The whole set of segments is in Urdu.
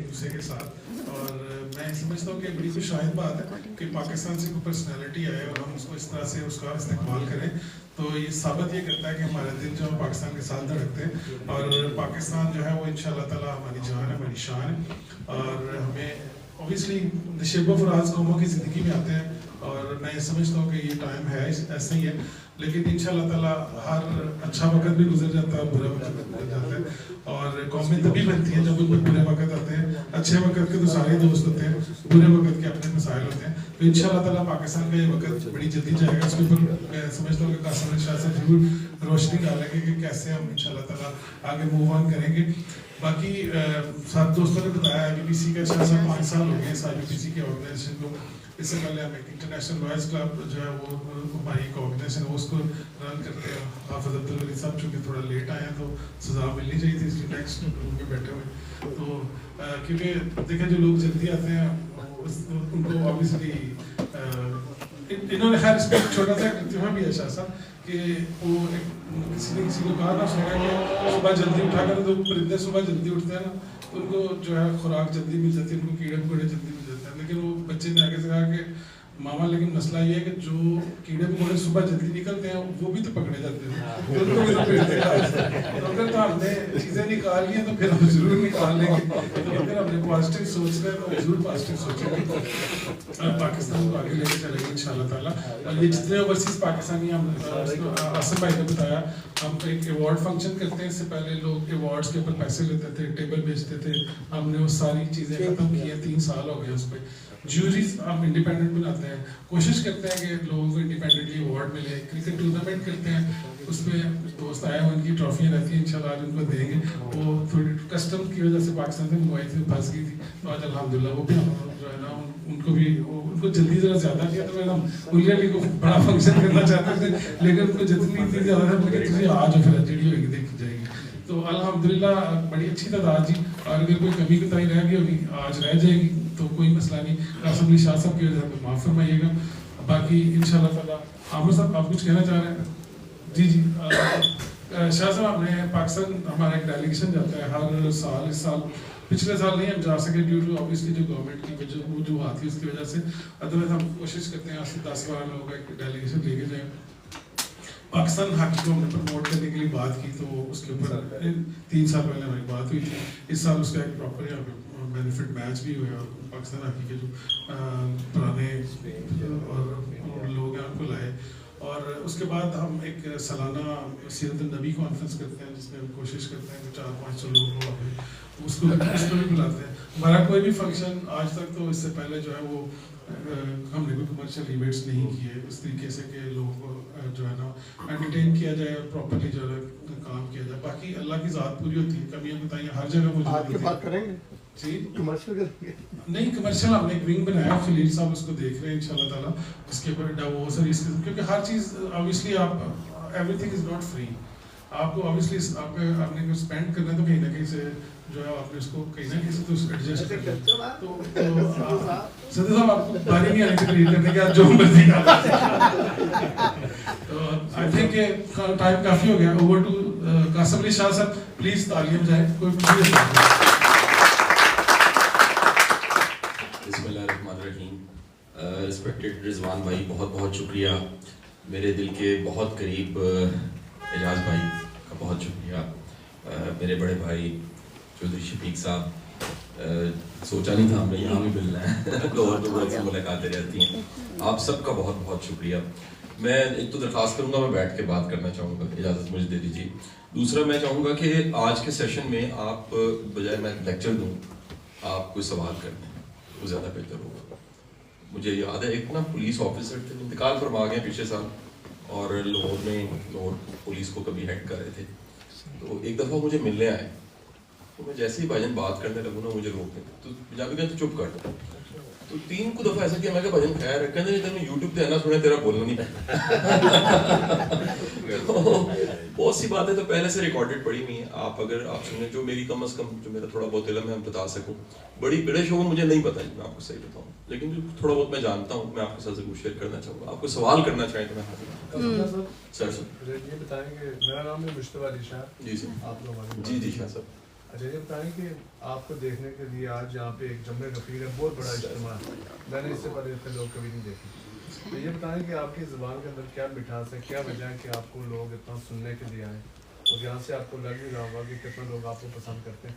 دوسرے کے ساتھ. اور میں سمجھتا ہوں کہ بڑی کوئی شاہد بات ہے کہ پاکستان سے کوئی پرسنالٹی آئے اور ہم اس کو اس طرح سے اس کا استقبال کریں, تو یہ ثابت یہ کرتا ہے کہ ہمارے دل جو ہے پاکستان کے ساتھ دھڑکتے ہیں, اور پاکستان جو ہے وہ انشاءاللہ تعالیٰ ہماری جان ہے, ہماری شان ہے. اور ہمیں اوبیسلی شیپ آف راز قوموں کی زندگی میں آتے ہیں, اور میں یہ سمجھتا ہوں کہ یہ ٹائم ہے ایسا ہی ہے, لیکن انشاءاللہ تعالیٰ ہر اچھا وقت بھی گزر جاتا ہے, برا وقت بھی گزر جاتا ہے, اور قومیں تبھی بنتی ہیں جب ان میں برے وقت آتے ہیں. اچھے وقت کے تو سارے دوست ہوتے ہیں, برے وقت کے اپنے مسائل ہوتے ہیں. تو انشاءاللہ تعالیٰ پاکستان کا یہ وقت بڑی جلدی جائے گا. اس کے اوپر میں سمجھتا ہوں کہ قاسم علی شاہ سے ضرور روشنی ڈالیں گے کہ کیسے ہم انشاءاللہ تعالیٰ آگے موو آن کریں گے. باقی ساتھ دوستوں نے بتایا IBPC کا 5 سال ہو گئے اس IBPC کے آرگنائزیشن کو. اس سے پہلے ہم ایک انٹرنیشنل وائز کلب جو ہے وہ ہماری ایک آرگنائزیشن ہے, اس کو رن کرتے ہیں. حافظ عبدالولی صاحب چونکہ تھوڑا لیٹ آئے ہیں تو سزا ملنی چاہیے تھی, اس لیے نیکسٹ روم میں بیٹھے ہوئے. تو کیونکہ دیکھیں جو لوگ جلدی آتے ہیں ان کو آبویسلی انہوں نے خیر اس پہ ایک چھوٹا سا ارتفاع بھی ہے شاہ صاحب کہ وہ کسی نے کسی کو کہا نہ سنا کہ صبح جلدی اٹھا کر, تو پرندے صبح جلدی اٹھتے ہیں نا تو ان کو جو ہے خوراک جلدی مل جاتی ہے, ان کو کیڑے مکوڑے جلدی مل جاتے ہیں. لیکن وہ بچے نے آگے سے کہا کہ ماما لیکن مسئلہ یہ ہے کہ جو کیڑے مکوڑے صبح جلدی نکلتے ہیں وہ بھی تو پکڑے جاتے ہیں, تو ان کو بھی تو پیڑتے ہیں. تو اگر تو ہم نے چیزیں نکال لی ہیں تو پھر ہم ضرور نکال لیں گے. تو اگر ہم نے پازیٹیو سوچ رہے ہیں تو ضرور پازیٹیو سوچیں گے, پاکستان کو آگے لے کے چلیں گے انشاءاللہ تعالیٰ. اور یہ جتنے اوورسیز پاکستانی ہم آصف بھائی نے بتایا, ہم ایک ایوارڈ فنکشن کرتے ہیں. اس سے پہلے لوگ ایوارڈس کے اوپر پیسے لیتے تھے, ٹیبل بیچتے تھے. ہم نے وہ ساری چیزیں ختم کی ہیں, 3 سال ہو گئے اس پہ. جیوریز ہم انڈیپینڈنٹ بناتے ہیں, کوشش کرتے ہیں کہ لوگوں کو انڈیپینڈنٹلی ایوارڈ ملے. کرکٹ ٹورنامنٹ کرتے ہیں, اس میں دوست آئے ہیں, ان کی ٹرافیاں رہتی ہیں, انشاءاللہ آج ان کو دیں گے. وہ تھوڑی کسٹم کی وجہ سے پاکستان سے منگوائی تھی, پھنس گئی تھی, تو آج الحمدللہ وہ بھی ہم جو ہے نا ان کو بھی ان کو جلدی ذرا زیادہ کیا, تو پھر ہم ان کے کو بڑا فنکشن کرنا چاہتے تھے, لیکن ان کو جتنی تھی زیادہ تھا کہ آج پھر جڑی ہوئے گی دیکھی جائے گی. تو الحمدللہ بڑی اچھی تعداد جی, اور اگر کوئی کمی کوتاہی رہ گئی ہوگی آج رہ جائے گی تو کوئی مسئلہ نہیں. قاسم علی شاہ صاحب کی وجہ سے معاف فرمائیے گا. باقی انشاءاللہ تعالیٰ عامر صاحب آپ کچھ کہنا چاہ رہے ہیں؟ جی جی شاہ صاحب, ہم نے پاکستان ہمارا ایک ڈیلیگیشن جاتا ہے ہر سال. اس سال پچھلے سال نہیں ہم جا سکے ڈیو ٹو آبویسلی جو گورنمنٹ کی وجوہات تھی اس کی وجہ سے. ادروائز ہم کوشش کرتے ہیں 10-12 لوگوں کا ایک ڈیلیگیشن لے کے جائیں. پاکستان ہاکی کو ہم نے پروموٹ کرنے کے لیے بات کی, تو اس کے اوپر 3 سال پہلے ہماری بات ہوئی تھی. اس سال اس کا ایک پراپر یہاں پہ بینیفٹ میچ بھی ہوا, اور پاکستان ہاکی کے جو پرانے اور لوگ ہیں ان کو لائے. اور اس کے بعد ہم ایک سالانہ سیرت النبی کانفرنس کرتے ہیں, جس میں ہم کوشش کرتے ہیں کہ 400-500 لوگ ہو, اس کو بھی بلاتے ہیں. ہمارا کوئی بھی فنکشن آج تک تو اس سے پہلے جو ہے وہ ہم نے کوئی کمرشل ایونٹس نہیں کیے اس طریقے سے کہ لوگوں کو جو ہے نا انٹرٹین کیا جائے, پراپرلی جو ہے کام کیا جائے. باقی اللہ کی ذات پوری ہوتی ہے, کمیاں بتائییں ہر جگہ موجود ہوتی ہیں. بات کریں گے جی کمرشل کریں گے نہیں, کمرشل ہم نے ایک ونگ بنایا, خلیل صاحب اس کو دیکھ رہے ہیں انشاءاللہ تعالیٰ. اس کے اوپر ڈاووس اور اس کے, کیونکہ ہر چیز آبویسلی آپ every thing is not free. آپ کو آبویسلی آپ نے کو اسپینڈ کرنا ہے تو کہیں نہ کہیں سے جو ہے آپ نے اس کو کہیں نہ کہیں سے تو ایڈجسٹ کرنا ہے. تو صدر صاحب آپ کو باری نہیں آنی چاہیے کرنے کے, آپ جو مرضی کریں. تو آئی تھنک کہ ٹائم کافی ہو گیا. اوور ٹو قاسم علی شاہ صاحب, پلیز تعلیم جائے. کوئی بسم اللہ الرحمن الرحیم. رسپیکٹڈ رضوان بھائی, بہت بہت شکریہ. میرے دل کے بہت قریب اعجاز بھائی کا بہت شکریہ. میرے بڑے بھائی چودھری شفیق صاحب, سوچا نہیں تھا ہم نے یہاں بھی ملنا ہے, تو اور تو بہت سی ملاقاتیں رہتی ہیں. آپ سب کا بہت بہت شکریہ. میں ایک تو درخواست کروں گا, میں بیٹھ کے بات کرنا چاہوں گا, اجازت مجھے دے دیجیے. دوسرا میں چاہوں گا کہ آج کے سیشن میں آپ بجائے میں لیکچر دوں, آپ کوئی سوال کر دیں, وہ زیادہ بہتر ہوگا. مجھے یاد ہے ایک نا پولیس آفیسر تھے, انتقال فرما گئے پچھلے سال, اور لاہور میں لاہور پولیس کو کبھی ہیڈ کر رہے تھے. تو ایک دفعہ مجھے ملنے آئے, تو میں جیسے ہی بھائی جان بات کرنے لگوں نا مجھے روک دیں, تو جا کے چپ کر دیں. تو 3 کو دفعہ ایسا کیا, میں کہا بھائی جان خیر ہے, کہتے ہیں تمہیں یوٹیوب پہ آنا سنے تیرا بولنا نہیں. بہت سی باتیں تو پہلے سے ریکارڈڈ پڑی ہوئی ہیں, آپ اگر آپ سنیں جو میری کم از کم جو میرا تھوڑا بہت علم ہے میں بتا سکوں. بڑے شعور مجھے نہیں پتہ, میں آپ کو صحیح بتاؤں, لیکن جو تھوڑا بہت میں جانتا ہوں میں آپ کے ساتھ ضرور شیئر کرنا چاہوں گا. آپ کو سوال کرنا چاہیں تو میں حاضر ہوں. سر یہ بتائیں کہ میرا نام ہے مشتبہ علی شاہ. جی سر. آپ لوگ جی جی شاہ صاحب. اچھا یہ بتائیں کہ آپ کو دیکھنے کے لیے آج یہاں پہ ایک جمع غفیر ہے، بہت بڑا اجتماع ہے، میں نے اس سے پہلے اتنے لوگ کبھی نہیں دیکھے. تو یہ بتائیں کہ آپ کی زبان کے اندر کیا مٹھاس ہے، کیا وجہ ہے کہ آپ کو لوگ اتنا سننے کے لیے آئیں، اور یہاں سے آپ کو لگ بھی رہا ہوگا کہ کتنے لوگ آپ کو پسند کرتے ہیں.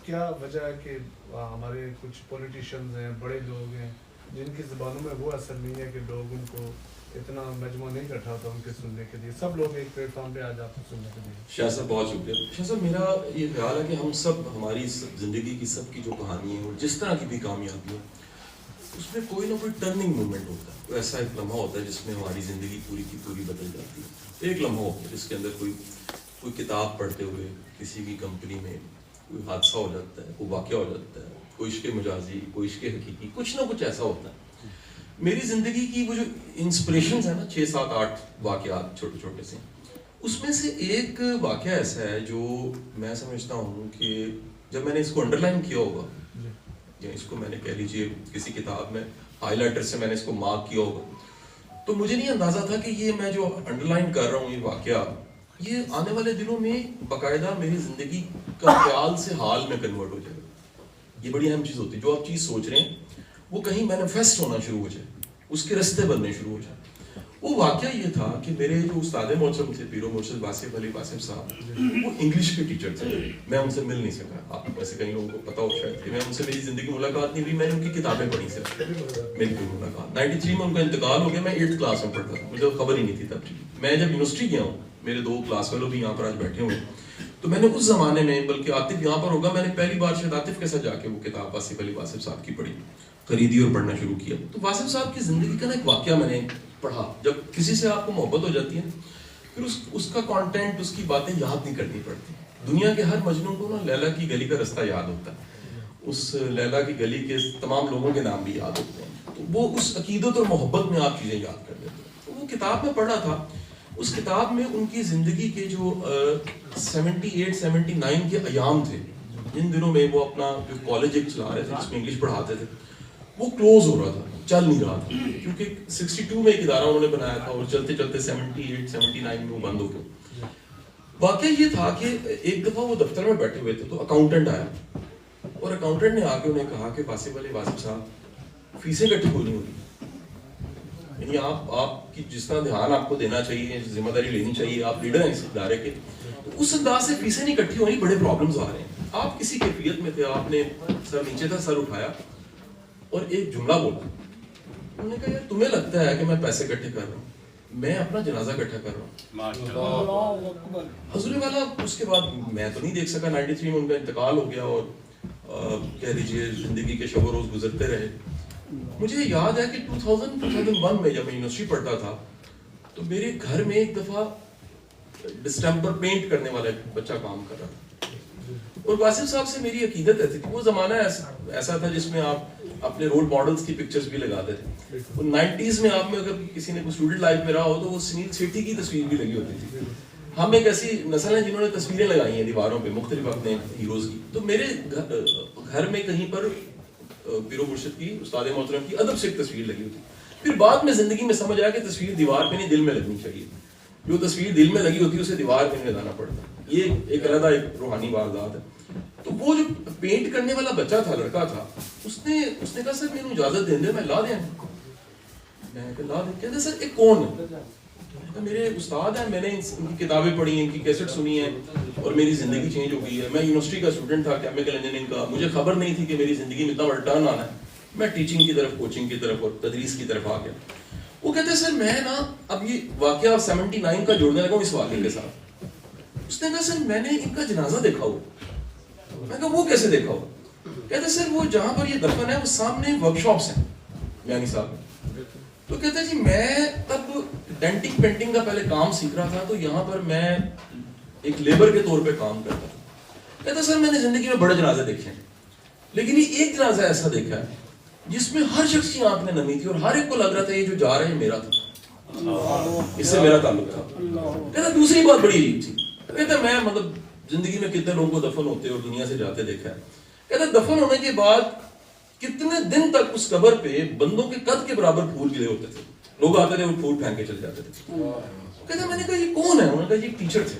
کیا وجہ ہے کہ ہمارے کچھ پولیٹیشینز ہیں، بڑے لوگ ہیں جن کی زبانوں میں وہ اثر نہیں ہے کہ لوگ ان کو اتنا مجموعہ نہیں بیٹھا ہوتا ان کے سننے کے لیے، سب لوگ ایک پلیٹ فارم پہ آ جاتے ہیں سننے کے لیے. شاہ صاحب بہت شکریہ. شاہ صاحب میرا یہ خیال ہے کہ ہم سب ہماری زندگی کی سب کی جو کہانی ہے اور جس طرح کی بھی کامیابی ہے اس میں کوئی نہ کوئی ٹرننگ مومنٹ ہوتا ہے، کوئی ایسا ایک لمحہ ہوتا ہے جس میں ہماری زندگی پوری کی پوری بدل جاتی ہے. ایک لمحہ ہوتا ہے جس کے اندر کوئی کتاب پڑھتے ہوئے کسی بھی کمپنی میں کوئی حادثہ ہو جاتا ہے، کوئی واقعہ ہو جاتا ہے، کوئی عشق مجازی، کوئی عشق حقیقی، کچھ نہ کچھ ایسا ہوتا ہے. میری زندگی کی وہ جو انسپریشنز ہیں نا 6 7 8 واقعات چھوٹے چھوٹے سے، اس میں سے ایک واقعہ ایسا ہے جو میں سمجھتا ہوں کہ جب میں نے اس کو انڈر لائن کیا ہوگا یا اس کو میں نے کہہ لیجیے کسی کتاب میں ہائی لائٹر سے میں نے اس کو مارک کیا ہوگا، تو مجھے نہیں اندازہ تھا کہ یہ میں جو انڈر لائن کر رہا ہوں یہ واقعہ یہ آنے والے دنوں میں باقاعدہ میری زندگی کا خیال سے حال میں کنورٹ ہو جائے گا. یہ بڑی اہم چیز ہوتی ہے، جو آپ چیز سوچ رہے ہیں وہ کہیں مینیفیسٹ ہونا شروع ہو جائے، اس کے رستے بننے شروع ہو جائے. وہ واقعہ یہ تھا کہ میرے جو استاد محترم تھے پیر و مرشد واصف علی واصف صاحب، وہ انگلش کے ٹیچر تھے. میں ان سے مل نہیں سکا، آپ ویسے کئی لوگوں کو پتا ہو شاید کہ میں ان سے میری زندگی ملاقات نہیں ہوئی، میں نے ان کی کتابیں پڑھی صرف، میری کوئی ملاقات. 93 میں ان کا انتقال ہو گیا، میں 8th کلاس میں پڑھتا تھا، مجھے خبر ہی نہیں تھی تب. میں جب یونیورسٹی گیا ہوں، میرے 2 کلاس فیلو بھی یہاں پر آج بیٹھے ہوئے، تو میں نے اس زمانے میں، بلکہ عاطف یہاں پر ہوگا، میں نے پہلی بار شاید عاطف کے ساتھ جا کے وہ کتاب واصف علی واصف صاحب کی پڑھی، خریدی اور پڑھنا شروع کیا. تو واصف صاحب کی زندگی کا نا ایک واقعہ میں نے پڑھا. جب کسی سے آپ کو محبت ہو جاتی ہے پھر اس کا کانٹینٹ، اس کی باتیں یاد نہیں کرنی پڑتی. دنیا کے ہر مجنون کو نا لیلا کی گلی کا رستہ یاد ہوتا ہے، اس لیلا کی گلی کے تمام لوگوں کے نام بھی یاد ہوتے ہیں، تو وہ اس عقیدت اور محبت میں آپ چیزیں یاد کر لیتے ہیں. تو وہ کتاب میں پڑھا تھا، اس کتاب میں ان کی زندگی کے جو 78 79 کے ایام تھے، جن دنوں میں وہ اپنا جو کالج ایک چلا رہے تھے جس میں انگلش پڑھاتے تھے، وہ کلوز ہو رہا تھا، چل نہیں رہا تھا، کیونکہ 62 میں ایک ادارہ انہوں نے بنایا تھا اور چلتے چلتے 78 79 میں وہ بند ہو گیا. واقعہ یہ تھا کہ ایک دفعہ وہ دفتر میں بیٹھے ہوئے تھے تو اکاؤنٹنٹ آیا اور اکاؤنٹنٹ نے آ کے انہیں کہا کہ واصف علی واصف صاحب فیسیں اکٹھی ہونی ہوگی، یعنی آپ کی جس طرح دھیان آپ کو دینا چاہیے، ذمہ داری لینی چاہیے، آپ لیڈر ہیں اس ادارے کے، تو اس انداز سے فیسیں نہیں اکٹھی ہونی، بڑے پرابلمز آ رہے ہیں. آپ کسی کیفیت میں تھے، آپ نے سر نیچے تھا، سر اٹھایا اور ایک جملہ بولا. انہوں نے کہا یار تمہیں لگتا ہے کہ میں پیسے اکٹھے کر رہا ہوں، میں اپنا جنازہ اکٹھا کر رہا ہوں. حضور والا اس کے بعد میں تو نہیں دیکھ سکا، 93 میں ان کا انتقال ہو گیا اور کہہ لیجیے زندگی کے شب و روز گزرتے رہے. مجھے یاد ہے کہ 2001 میں جب میں یونیورسٹی پڑھتا تھا تو میرے گھر میں ایک دفعہ ڈسٹمبر پینٹ کرنے والا ایک بچہ کام کر رہا تھا، اور واصف صاحب سے میری عقیدت ایسی تھی. وہ زمانہ ایسا تھا جس میں آپ اپنے رول ماڈلز کی پکچرز بھی لگاتے تھے. 90s میں آپ میں اگر کسی نے کوئی اسٹوڈنٹ لائف میں رہا ہو تو وہ سنیل سیٹھی کی تصویر بھی لگی ہوتی تھی. ہم ایک ایسی نسل ہے جنہوں نے تصویریں لگائی ہیں دیواروں پہ مختلف اپنے ہیروز کی. تو میرے گھر میں کہیں پر پیر و مرشد کی، استاد محترم کی ادب سے ایک تصویر لگی ہوتی. پھر بعد میں زندگی میں سمجھ آیا کہ تصویر دیوار پہ نہیں دل میں لگنی چاہیے، جو تصویر دل میں لگی ہوتی ہے اسے دیوار پہ نہیں لگانا پڑتا. یہ ایک علیحدہ ایک روحانی واردات ہے. تو وہ جو پینٹ کرنے والا بچہ تھا، لڑکا تھا، اس نے کہا سر میرے اجازت دیں دے میں لا دیں. میں کہا لا دیں. کہتے سر ایک کون ہے؟ میرے استاد ہیں، میں نے ان کی کتابیں پڑھی ہیں، ان کی کیسٹ سنی ہیں اور میری زندگی چینج ہو گئی ہے. میں یونیورسٹی کا اسٹوڈنٹ تھا کیمیکل انجینئرنگ کا، مجھے خبر نہیں تھی کہ میری زندگی میں اتنا بڑا ٹرن آنا ہے. میں ٹیچنگ کی طرف، کوچنگ کی طرف اور تدریس کی طرف آ گیا. وہ کہتے ہیں سر میں نا اب یہ واقعہ 79 کا جوڑنے لگا ہوں اس واقعے کے ساتھ. اس نے کہا سر میں نے ان کا جنازہ دیکھا ہو. میں کہا وہ کیسے دیکھا ہو؟ کہتے سر وہ جہاں پر یہ دفن ہے وہ سامنے ورک شاپس ہیں یعنی صاحب. تو کہتے جی میں تب ڈینٹنگ پینٹنگ کا پہلے کام سیکھ رہا تھا، تو یہاں پر میں ایک لیبر کے طور پہ کام کرتا تھا. کہتا سر میں نے زندگی میں بڑے جنازے دیکھے ہیں، لیکن یہ ایک جنازہ ایسا دیکھا ہے جس میں ہر شخص کی آنکھ میں نمی تھی اور ہر ایک کو لگ رہا تھا یہ جو جا رہے ہیں میرا تھا، اس سے میرا تعلق تھا. کہتا دوسری بات بڑی عجیب تھی. کہتا میں مطلب زندگی میں کتنے لوگوں کو دفن ہوتے اور دنیا سے جاتے دیکھا ہے. کہتا دفن ہونے کے بعد کتنے دن تک اس قبر پہ بندوں کے قد کے برابر پھول گرے ہوتے تھے. لوگ آتے تھے اور پھول پھینک کے چلے جاتے تھے. کہتا میں نے کہا یہ کون ہے؟ انہوں نے کہا یہ ٹیچر تھے.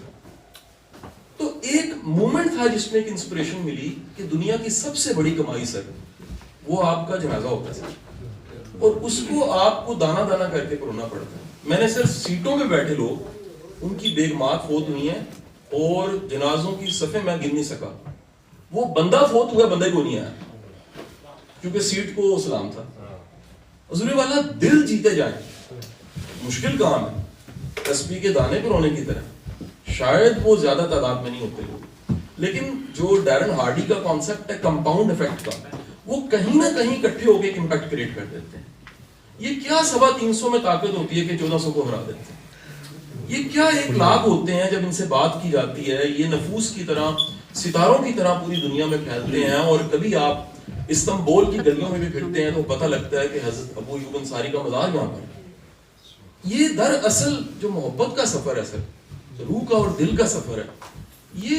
تو ایک مومنٹ تھا جس میں ایک انسپریشن ملی کہ دنیا کی سب سے بڑی کمائی سر وہ آپ کا جنازہ ہوتا ہے سر، اور اس کو آپ کو دانا دانا کر کے پرونا پڑتا ہے۔ میں نے سر سیٹوں میں بیٹھے لوگ ان کی بیگمات فوت ہوئی ہیں اور جنازوں کی صفیں میں گن نہیں سکا، وہ بندہ فوت ہوا بندے کو نہیں آیا کیونکہ سیٹ کو سلام تھا۔ حضور والا دل جیتے جائیں، مشکل کام ہے، تسبیح کے دانے پر ہونے کی طرح، شاید وہ زیادہ تعداد میں نہیں ہوتے لوگ، لیکن جو ڈیرن ہارڈی کا کانسیپٹ ہے کمپاؤنڈ ایفیکٹ کا، وہ کہیں نہ کہیں اکٹھے ہو کے ایک امپیکٹ کریٹ کر دیتے ہیں۔ یہ کیا 350 میں طاقت ہوتی ہے کہ 1400 کو ہرا دیتے ہیں؟ یہ کیا 1 لاکھ ہوتے ہیں جب ان سے بات کی جاتی ہے، یہ نفوس کی طرح ستاروں کی طرح پوری دنیا میں پھیلتے ہیں، اور کبھی آپ استنبول کی گلیوں میں بھی پھرتے ہیں تو پتہ لگتا ہے کہ حضرت ابو ایوب انصاری کا مزار یہاں پر ہے۔ یہ دراصل جو محبت کا سفر ہے سر، روح کا اور دل کا سفر ہے، یہ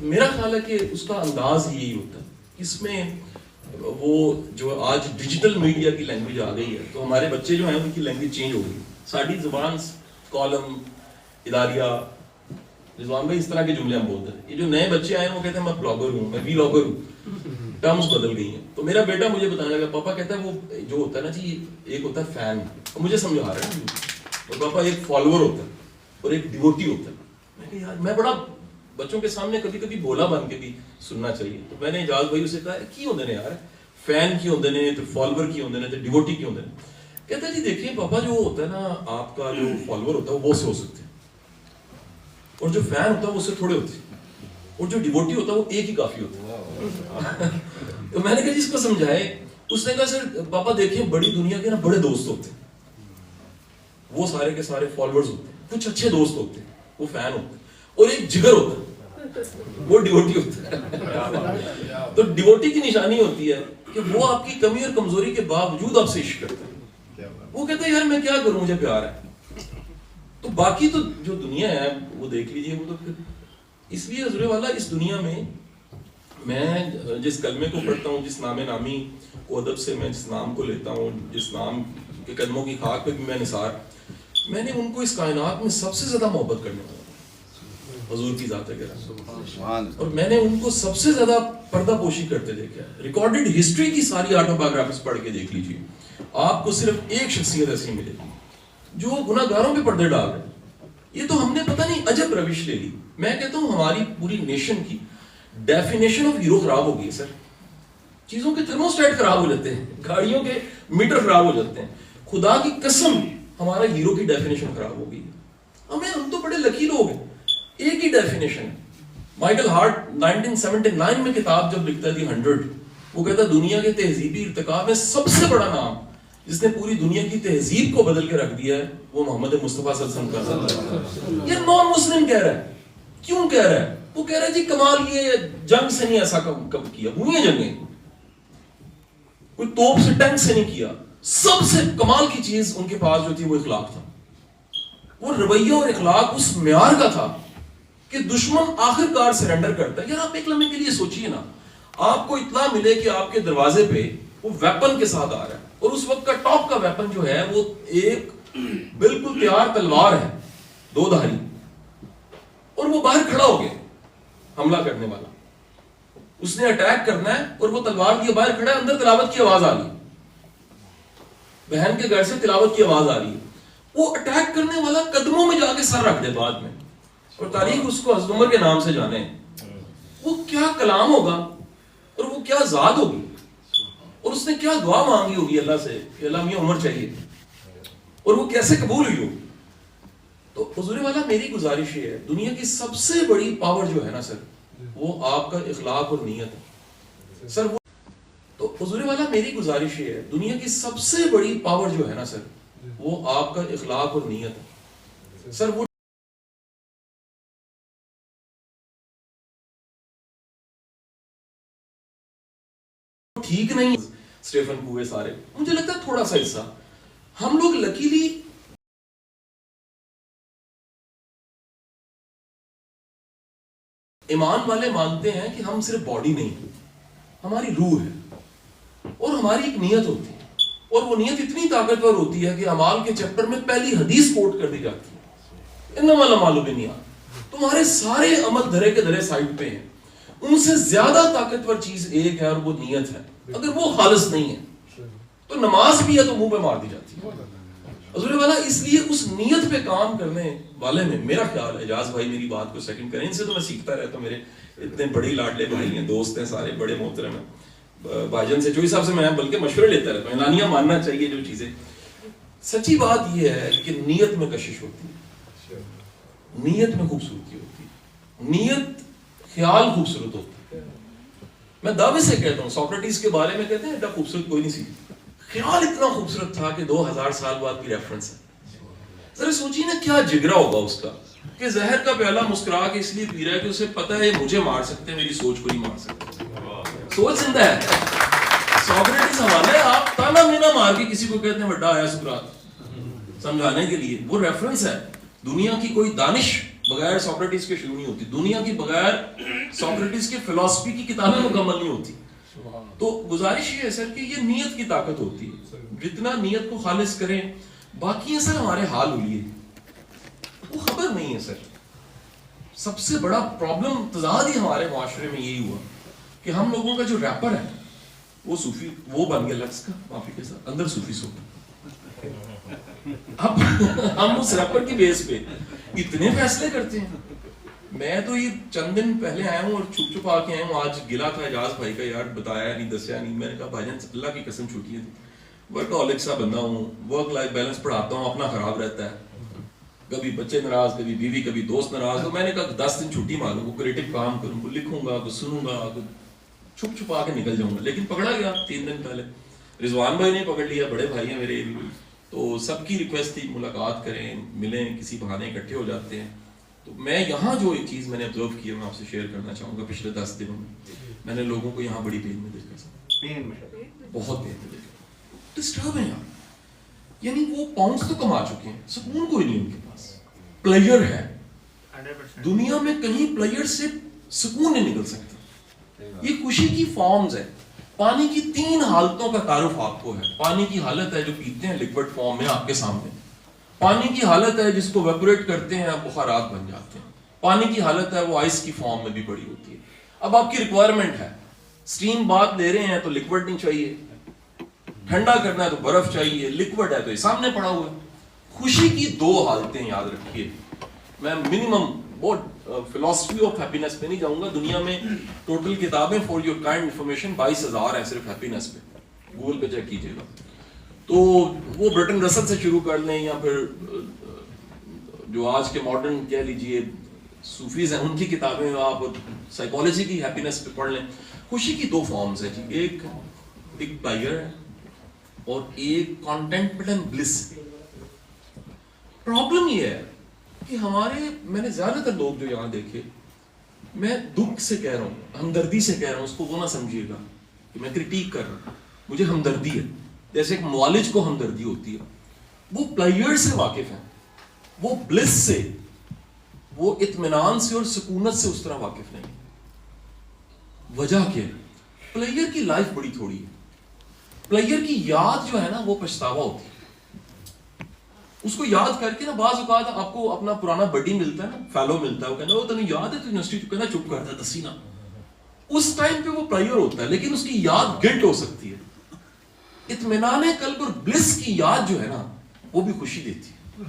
میرا خیال ہے کہ اس کا انداز یہی ہوتا ہے۔ اس میں وہ جو آج ڈیجیٹل میڈیا کی لینگویج آ گئی ہے تو ہمارے بچے جو ہیں ان کی لینگویج چینج ہو گئی، ساری زبان کالم اداریہ، رضوان بھائی اس طرح کے جملے ہم بولتے ہیں۔ یہ جو نئے بچے آئے ہیں وہ کہتے ہیں میں بلاگر ہوں، میں ویلاگر ہوں، ٹرمز بدل گئی ہیں۔ تو میرا بیٹا مجھے بتانے لگا، پاپا کہتا ہے وہ جو ہوتا ہے نا جی، ایک ہوتا ہے فین، مجھے سمجھا رہا ہے، اور پاپا ایک فالوور ہوتا ہے اور ایک ڈیوٹی ہوتا ہے۔ میں کہ یار میں بڑا بچوں کے سامنے کبھی کبھی بولا بن کے بھی سننا چاہیے، تو میں نے اعجاز بھائی سے کہا کی ہوندے نے یار، فین کی ہوندے نے، تو فالوور کی ہوندے نے، تو ڈیوٹی کی ہوندے نے۔ کہتا ہے جی دیکھیں پاپا، جو ہوتا ہے نا آپ کا جو فالوور ہوتا ہے وہ سے ہو سکتے ہیں، اور جو فین ہوتا ہے وہ اس سے تھوڑے ہوتے ہیں، اور جو ڈیوٹی ہوتا ہے وہ ایک ہی کافی ہوتا ہے۔ تو میں نے کہا جی اس کو سمجھائے، اس نے کہا سر پاپا دیکھیں بڑی دنیا کے نا بڑے دوست ہوتے ہیں، وہ سارے کے سارے فالوورز ہوتے ہیں، کچھ اچھے دوست ہوتے ہیں وہ فین ہوتے ہیں، اور ایک جگر ہوتا ہے وہ ڈیوٹی ہوتا ہے۔ تو ڈیوٹی کی نشانی ہوتی ہے کہ وہ آپ کی کمی اور کمزوری کے باوجود آپ سے عشق کرتا ہے، وہ کہتا ہے یار میں کیا کروں، مجھے پیار ہے۔ تو باقی تو جو دنیا ہے وہ دیکھ لیجئے، وہ تو اس لیے حضور والا اس دنیا میں جس کلمے کو پڑھتا ہوں، جس نام نامی کو ادب سے میں جس نام کو لیتا ہوں، جس نام کے قدموں کی خاک پہ بھی میں نثار، میں نے ان کو اس کائنات میں سب سے زیادہ محبت کرنے والا حضور کی ذات ہے، اور میں نے ان کو سب سے زیادہ پردہ پوشی کرتے دیکھا ہے۔ ریکارڈڈ ہسٹری کی ساری آٹوبایوگرافیز پڑھ کے دیکھ لیجیے، آپ کو صرف ایک شخصیت ایسی ملے گی جو گناہ گاروں پہ پردے ڈال رہے ہیں۔ یہ تو ہم نے پتہ نہیں عجب روش لے لی۔ میں کہتا ہوں ہماری پوری نیشن کی ڈیفینیشن آف ہیرو خراب ہو گئی ہے سر، چیزوں کے تھرموسٹیٹ خراب ہو جاتے ہیں، گاڑیوں کے میٹر خراب ہو جاتے ہیں، خدا کی قسم ہمارا ہیرو کی ڈیفینیشن خراب ہو گئی ہے۔ ہم تو بڑے لکی لوگ ہیں، ایک ہی ڈیفینیشن ہے۔ مائیکل ہارٹ 1979 میں کتاب جب لکھتا ہے دی 100، وہ کہتا ہے دنیا کے تہذیبی ارتقاء میں سب سے بڑا نام جس نے پوری دنیا کی تہذیب کو بدل کے رکھ دیا ہے وہ محمد مصطفیٰ صلی اللہ علیہ وسلم کا۔ یہ نان مسلم کہہ رہا ہے، کیوں کہہ رہا ہے؟ وہ کہہ رہا ہے جی کمال یہ جنگ سے نہیں ایسا کب کیا، ہوئی ہیں جنگیں، کوئی توپ سے ٹینک سے نہیں کیا۔ سب سے کمال کی چیز ان کے پاس جو تھی وہ اخلاق تھا، وہ رویہ اور اخلاق اس معیار کا تھا کہ دشمن آخر کار سرنڈر کرتا ہے۔ یار آپ ایک لمحے کے لیے سوچئے نا، آپ کو اطلاع ملے کہ آپ کے دروازے پہ وہ ویپن کے ساتھ آ رہا ہے، اور اس وقت کا ٹاپ کا ویپن جو ہے وہ ایک بالکل تیار تلوار ہے 2 دھاری، اور وہ باہر کھڑا ہو گیا حملہ کرنے والا، اس نے اٹیک کرنا ہے اور وہ تلوار لیے باہر کھڑا ہے، اندر تلاوت کی آواز آ رہی ہے، بہن کے گھر سے تلاوت کی آواز آ رہی ہے، وہ اٹیک کرنے والا قدموں میں جا کے سر رکھ دے بعد میں، اور تاریخ اس کو حضرت عمر کے نام سے جانے، وہ کیا کلام ہوگا اور وہ کیا ذات ہوگی، اور اس نے کیا دعا مانگی ہوگی اللہ سے کہ اللہ مجھے عمر چاہیے، اور وہ کیسے قبول ہوئی ہوگی۔ تو حضور والا میری گزارش یہ ہے، دنیا کی سب سے بڑی پاور جو ہے نا سر وہ آپ کا اخلاق اور نیت ہے سر۔ وہ تو حضور والا میری گزارش یہ ہے، دنیا کی سب سے بڑی پاور جو ہے نا سر وہ آپ کا اخلاق اور نیت ہے سر۔ وہ ٹھیک نہیں اسٹیفن کوئے سارے، مجھے لگتا ہے تھوڑا سا حصہ ہم لوگ لکیلی ایمان والے مانتے ہیں کہ ہم صرف باڈی نہیں، ہماری روح ہے اور ہماری ایک نیت ہوتی ہے، اور وہ نیت اتنی طاقتور ہوتی ہے کہ اعمال کے چیپٹر میں پہلی حدیث کوٹ کر دی جاتی ہے، انما الاعمال بالنیات، تمہارے سارے عمل دھرے کے دھرے سائڈ پہ ہیں. ان سے زیادہ طاقتور چیز ایک ہے اور وہ نیت ہے. اگر وہ خالص نہیں ہے تو نماز بھی ہے تو منہ پہ مار دی جاتی ہے. حضور والا اس لیے اس نیت پہ کام کرنے والے میں میرا خیال ہے, اعجاز بھائی میری بات کو سیکنڈ کریں, ان سے تو میں سیکھتا رہتا ہوں, میرے اتنے بڑے لاڈلے بھائی ہیں, دوست ہیں, سارے بڑے محترم ہیں. بھائی جان سے چوئی صاحب سے میں بلکہ مشورے لیتا رہتا ہوں, اعلانیہ ماننا چاہیے جو چیزیں. سچی بات یہ ہے کہ نیت میں کشش ہوتی ہے, نیت میں خوبصورتی ہوتی ہے, نیت خیال خوبصورت ہوتا ہے. میں دعوے سے کہتا ہوں, سوکریٹس کے بارے میں کہتے ہیں اتنا خوبصورت کوئی نہیں سیکھا, خیال اتنا خوبصورت تھا کہ 2000 سال بعد بھی ریفرنس ہے. ذرا سوچیے نا کیا جگرا ہوگا اس کا کہ زہر کا پیالہ مسکرا کے اس لیے پی رہا ہے کہ اسے پتا ہے مجھے مار سکتے ہیں, میری سوچ کو نہیں مار سکتے. سوچ زندہ ہے. سوکریٹس حوالہ ہے, آپ تانا مینا مار کے کسی کو کہتے ہیں بڑا آیا سقراط سمجھانے کے لیے, وہ ریفرنس ہے. دنیا کی کوئی دانش بغیر سوکریٹس کے شروع نہیں ہوتی, دنیا کی بغیر سوکریٹس کے فلسفی کی کتابیں مکمل نہیں ہوتی. تو گزارش یہ ہے سر کہ یہ نیت کی طاقت ہوتی ہے, جتنا نیت کو خالص کریں. باقی ہے سر ہمارے حال ہولیے وہ خبر نہیں ہے سر. سب سے بڑا پرابلم تضاد ہی ہمارے معاشرے میں یہی ہوا کہ ہم لوگوں کا جو ریپر ہے وہ صوفی, وہ بن گیا لفظ کا معافی کے ساتھ, اندر صوفی سو. اب ہم اس ریپر کی بیس پہ اتنے فیصلے کرتے ہیں. میں تو یہ چند دن پہلے آیا ہوں اور چھپ چھپا کے آیا ہوں. آج گلا تھا اعجاز بھائی کا, یار بتایا نہیں, دسیا نہیں. میں نے کہا بھائی جان اللہ کی قسم چھٹی ہے, ورکہولک سا بندہ ہوں, ورک لائف بیلنس پڑھاتا ہوں, اپنا خراب رہتا ہے, کبھی بچے ناراض, کبھی بیوی, کبھی دوست ناراض. تو میں نے کہا 10 دن چھٹی ماروں, وہ کریٹو کام کروں, وہ لکھوں گا, وہ سنوں گا, چھپ چھپا کے نکل جاؤں گا. لیکن پکڑا گیا 3 دن پہلے. رضوان بھائی نے پکڑ لیا, بڑے بھائی ہیں میرے, تو سب کی ریکویسٹ تھی ملاقات کریں, ملیں, کسی بہانے اکٹھے ہو جاتے ہیں. تو میں یہاں جو ایک چیز میں نے آبزرو کی ہے میں آپ سے شیئر کرنا چاہوں گا. پچھلے 10 دنوں میں نے لوگوں کو یہاں بڑی پین میں دیکھا سر, بہت پین میں دیکھا, ڈسٹرب ہے یار. یعنی وہ پاؤنڈز تو کما چکے ہیں, سکون کوئی نہیں ان کے پاس. پلیئر ہے, دنیا میں کہیں پلیئر سے سکون نہیں نکل سکتا. یہ خوشی کی فارمز ہے. پانی کی 3 حالتوں کا تعارف آپ کو ہے. پانی کی حالت ہے جو پیتے ہیں لیکوڈ فارم میں آپ کے سامنے. پانی کی حالت ہے جس کو ویپوریٹ کرتے ہیں آپ بخارات بن جاتے ہیں. پانی کی حالت ہے وہ آئس کی فارم میں بھی پڑی ہوتی ہے. اب آپ کی ریکوائرمنٹ ہے, اسٹیم بات لے رہے ہیں تو لیکوڈ نہیں چاہیے, ٹھنڈا کرنا ہے تو برف چاہیے, لیکوڈ ہے تو یہ سامنے پڑا ہوا ہے. خوشی کی 2 حالتیں یاد رکھیے. میں منیمم بہت فلسفی آف ہیپینس پہ نہیں جاؤں گا. دنیا میں ٹوٹل کتابیں فار یور کائنڈ انفارمیشن 22,000 ہیں صرف ہیپینس پہ, گوگل پہ چیک کیجیے گا. تو وہ برٹن رسل سے شروع کر لیں یا پھر جو آج کے ماڈرن کہہ لیجئے صوفیز ہیں ان کی کتابیں آپ سائیکالوجی کی ہیپینس پہ پڑھ لیں. خوشی کی 2 فارمز ہیں جی, ایک پلیئر ہے اور ایک کانٹینٹمنٹ بلس. پرابلم یہ ہے کہ ہمارے, میں نے زیادہ تر لوگ جو یہاں دیکھے, میں دکھ سے کہہ رہا ہوں, ہمدردی سے کہہ رہا ہوں, اس کو وہ نہ سمجھیے گا کہ میں کرٹیک کر رہا ہوں, مجھے ہمدردی ہے. جیسے ایک معالج کو ہمدردی ہوتی ہے, وہ پلیئر سے واقف ہیں, وہ بلس سے, وہ اطمینان سے اور سکونت سے اس طرح واقف نہیں. وجہ کیا ہے؟ پلیئر کی لائف بڑی تھوڑی ہے. پلیئر کی یاد جو ہے نا وہ پچھتاوا ہوتی ہے. اس کو یاد کر کے نا بعض اوقات آپ کو اپنا پرانا بڈی ملتا ہے نا, فیلو ملتا ہے, وہ کہنا وہ تمہیں یاد ہے تو یونیورسٹی کہنا چپ کرتا ہے دسی نا. اس ٹائم پہ وہ پلیئر ہوتا ہے لیکن اس کی یاد گلٹ ہو سکتی ہے. اطمینان قلب اور بلس کی یاد جو ہے نا وہ بھی خوشی دیتی ہے.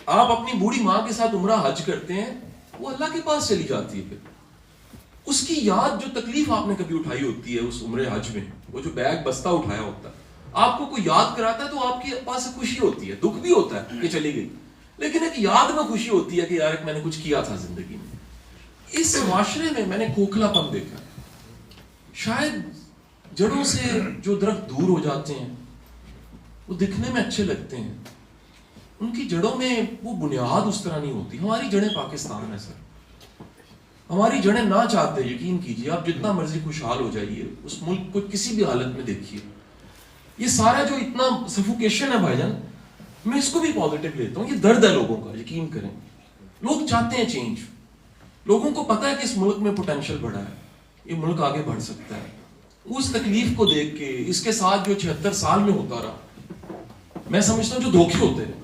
آپ اپنی بوڑھی ماں کے ساتھ عمرہ حج کرتے ہیں, وہ اللہ کے پاس چلی جاتی ہے. پھر اس کی یاد جو تکلیف آپ نے کبھی اٹھائی ہوتی ہے اس عمرے حج میں, وہ جو بیگ بستہ اٹھایا ہوتا ہے, آپ کو کوئی یاد کراتا ہے تو آپ کے پاس خوشی ہوتی ہے. دکھ بھی ہوتا ہے کہ چلی گئی, لیکن ایک یاد میں خوشی ہوتی ہے کہ یار میں نے کچھ کیا تھا زندگی میں. اس معاشرے میں میں نے کھوکھلا پن دیکھا. شاید جڑوں سے جو درخت دور ہو جاتے ہیں وہ دکھنے میں اچھے لگتے ہیں, ان کی جڑوں میں وہ بنیاد اس طرح نہیں ہوتی. ہماری جڑیں پاکستان ہے سر, ہماری جڑیں نہ چاہتے, یقین کیجیے آپ جتنا مرضی خوشحال ہو جائیے, اس ملک کو کسی بھی حالت میں دیکھیے, یہ سارا جو اتنا سفوکیشن ہے بھائی جان, میں اس کو بھی پازیٹیو لیتا ہوں. یہ درد ہے لوگوں کا, یقین کریں. لوگ چاہتے ہیں چینج, لوگوں کو پتا ہے کہ اس ملک میں پوٹینشیل بڑا ہے, یہ ملک آگے بڑھ سکتا ہے. اس تکلیف کو دیکھ کے, اس کے ساتھ جو 76 سال میں ہوتا رہا, میں سمجھتا ہوں جو دھوکے ہوتے ہیں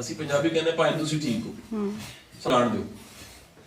ਅਸੀਂ ਪੰਜਾਬੀ ਕਹਿੰਦੇ ਭਾਵੇਂ ਤੁਸੀਂ ਠੀਕ ਹੋ, ਸਲਾਮ ਦਿਓ।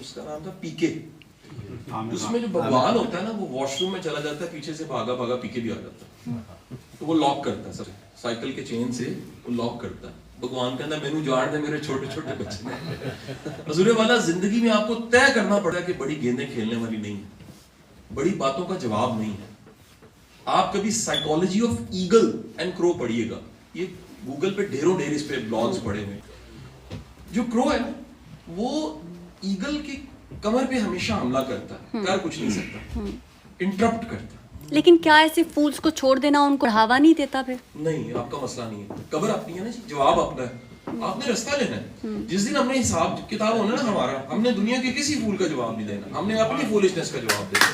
اس کا نام تھا PK. اس میں جو بھگوان ہوتا ہے نا وہ واش روم میں چلا جاتا ہے, پیچھے سے بھاگا بھاگا PK بھی آ جاتا ہے, تو وہ لاک کرتا ہے سر, سائیکل کے چین سے وہ لاک کرتا ہے. بھگوان کہتا ہے مینوں جان دے میرے چھوٹے چھوٹے بچے نے. حضور والا زندگی میں آپ کو طے کرنا پڑتا ہے کہ بڑی گیندیں کھیلنے والی نہیں ہے, بڑی باتوں کا جواب نہیں ہے. آپ کبھی سائیکالوجی آف ایگل اینڈ کرو پڑھیے گا, یہ گوگل پہ ڈھیروں ڈھیر اس پہ بلاگز پڑے ہوئے. جو کرو ہے وہ ایگل کی کمر پہ ہمیشہ حملہ کرتا ہے, کر کچھ نہیں سکتا, انٹرپٹ کرتا ہے. لیکن کیا ایسے فولس کو چھوڑ دینا ان کو بڑھاوا نہیں دیتا پھر؟ نہیں, آپ کا مسئلہ نہیں ہے, قبر اپنی ہے نا جی, جواب اپنا ہے, آپ نے رستہ لینا ہے. جس دن ہم نے حساب کتاب ہونا نا ہمارا, ہم نے دنیا کے کسی فول کا جواب نہیں دینا, ہم نے اپنی فولشنس کا جواب دینا.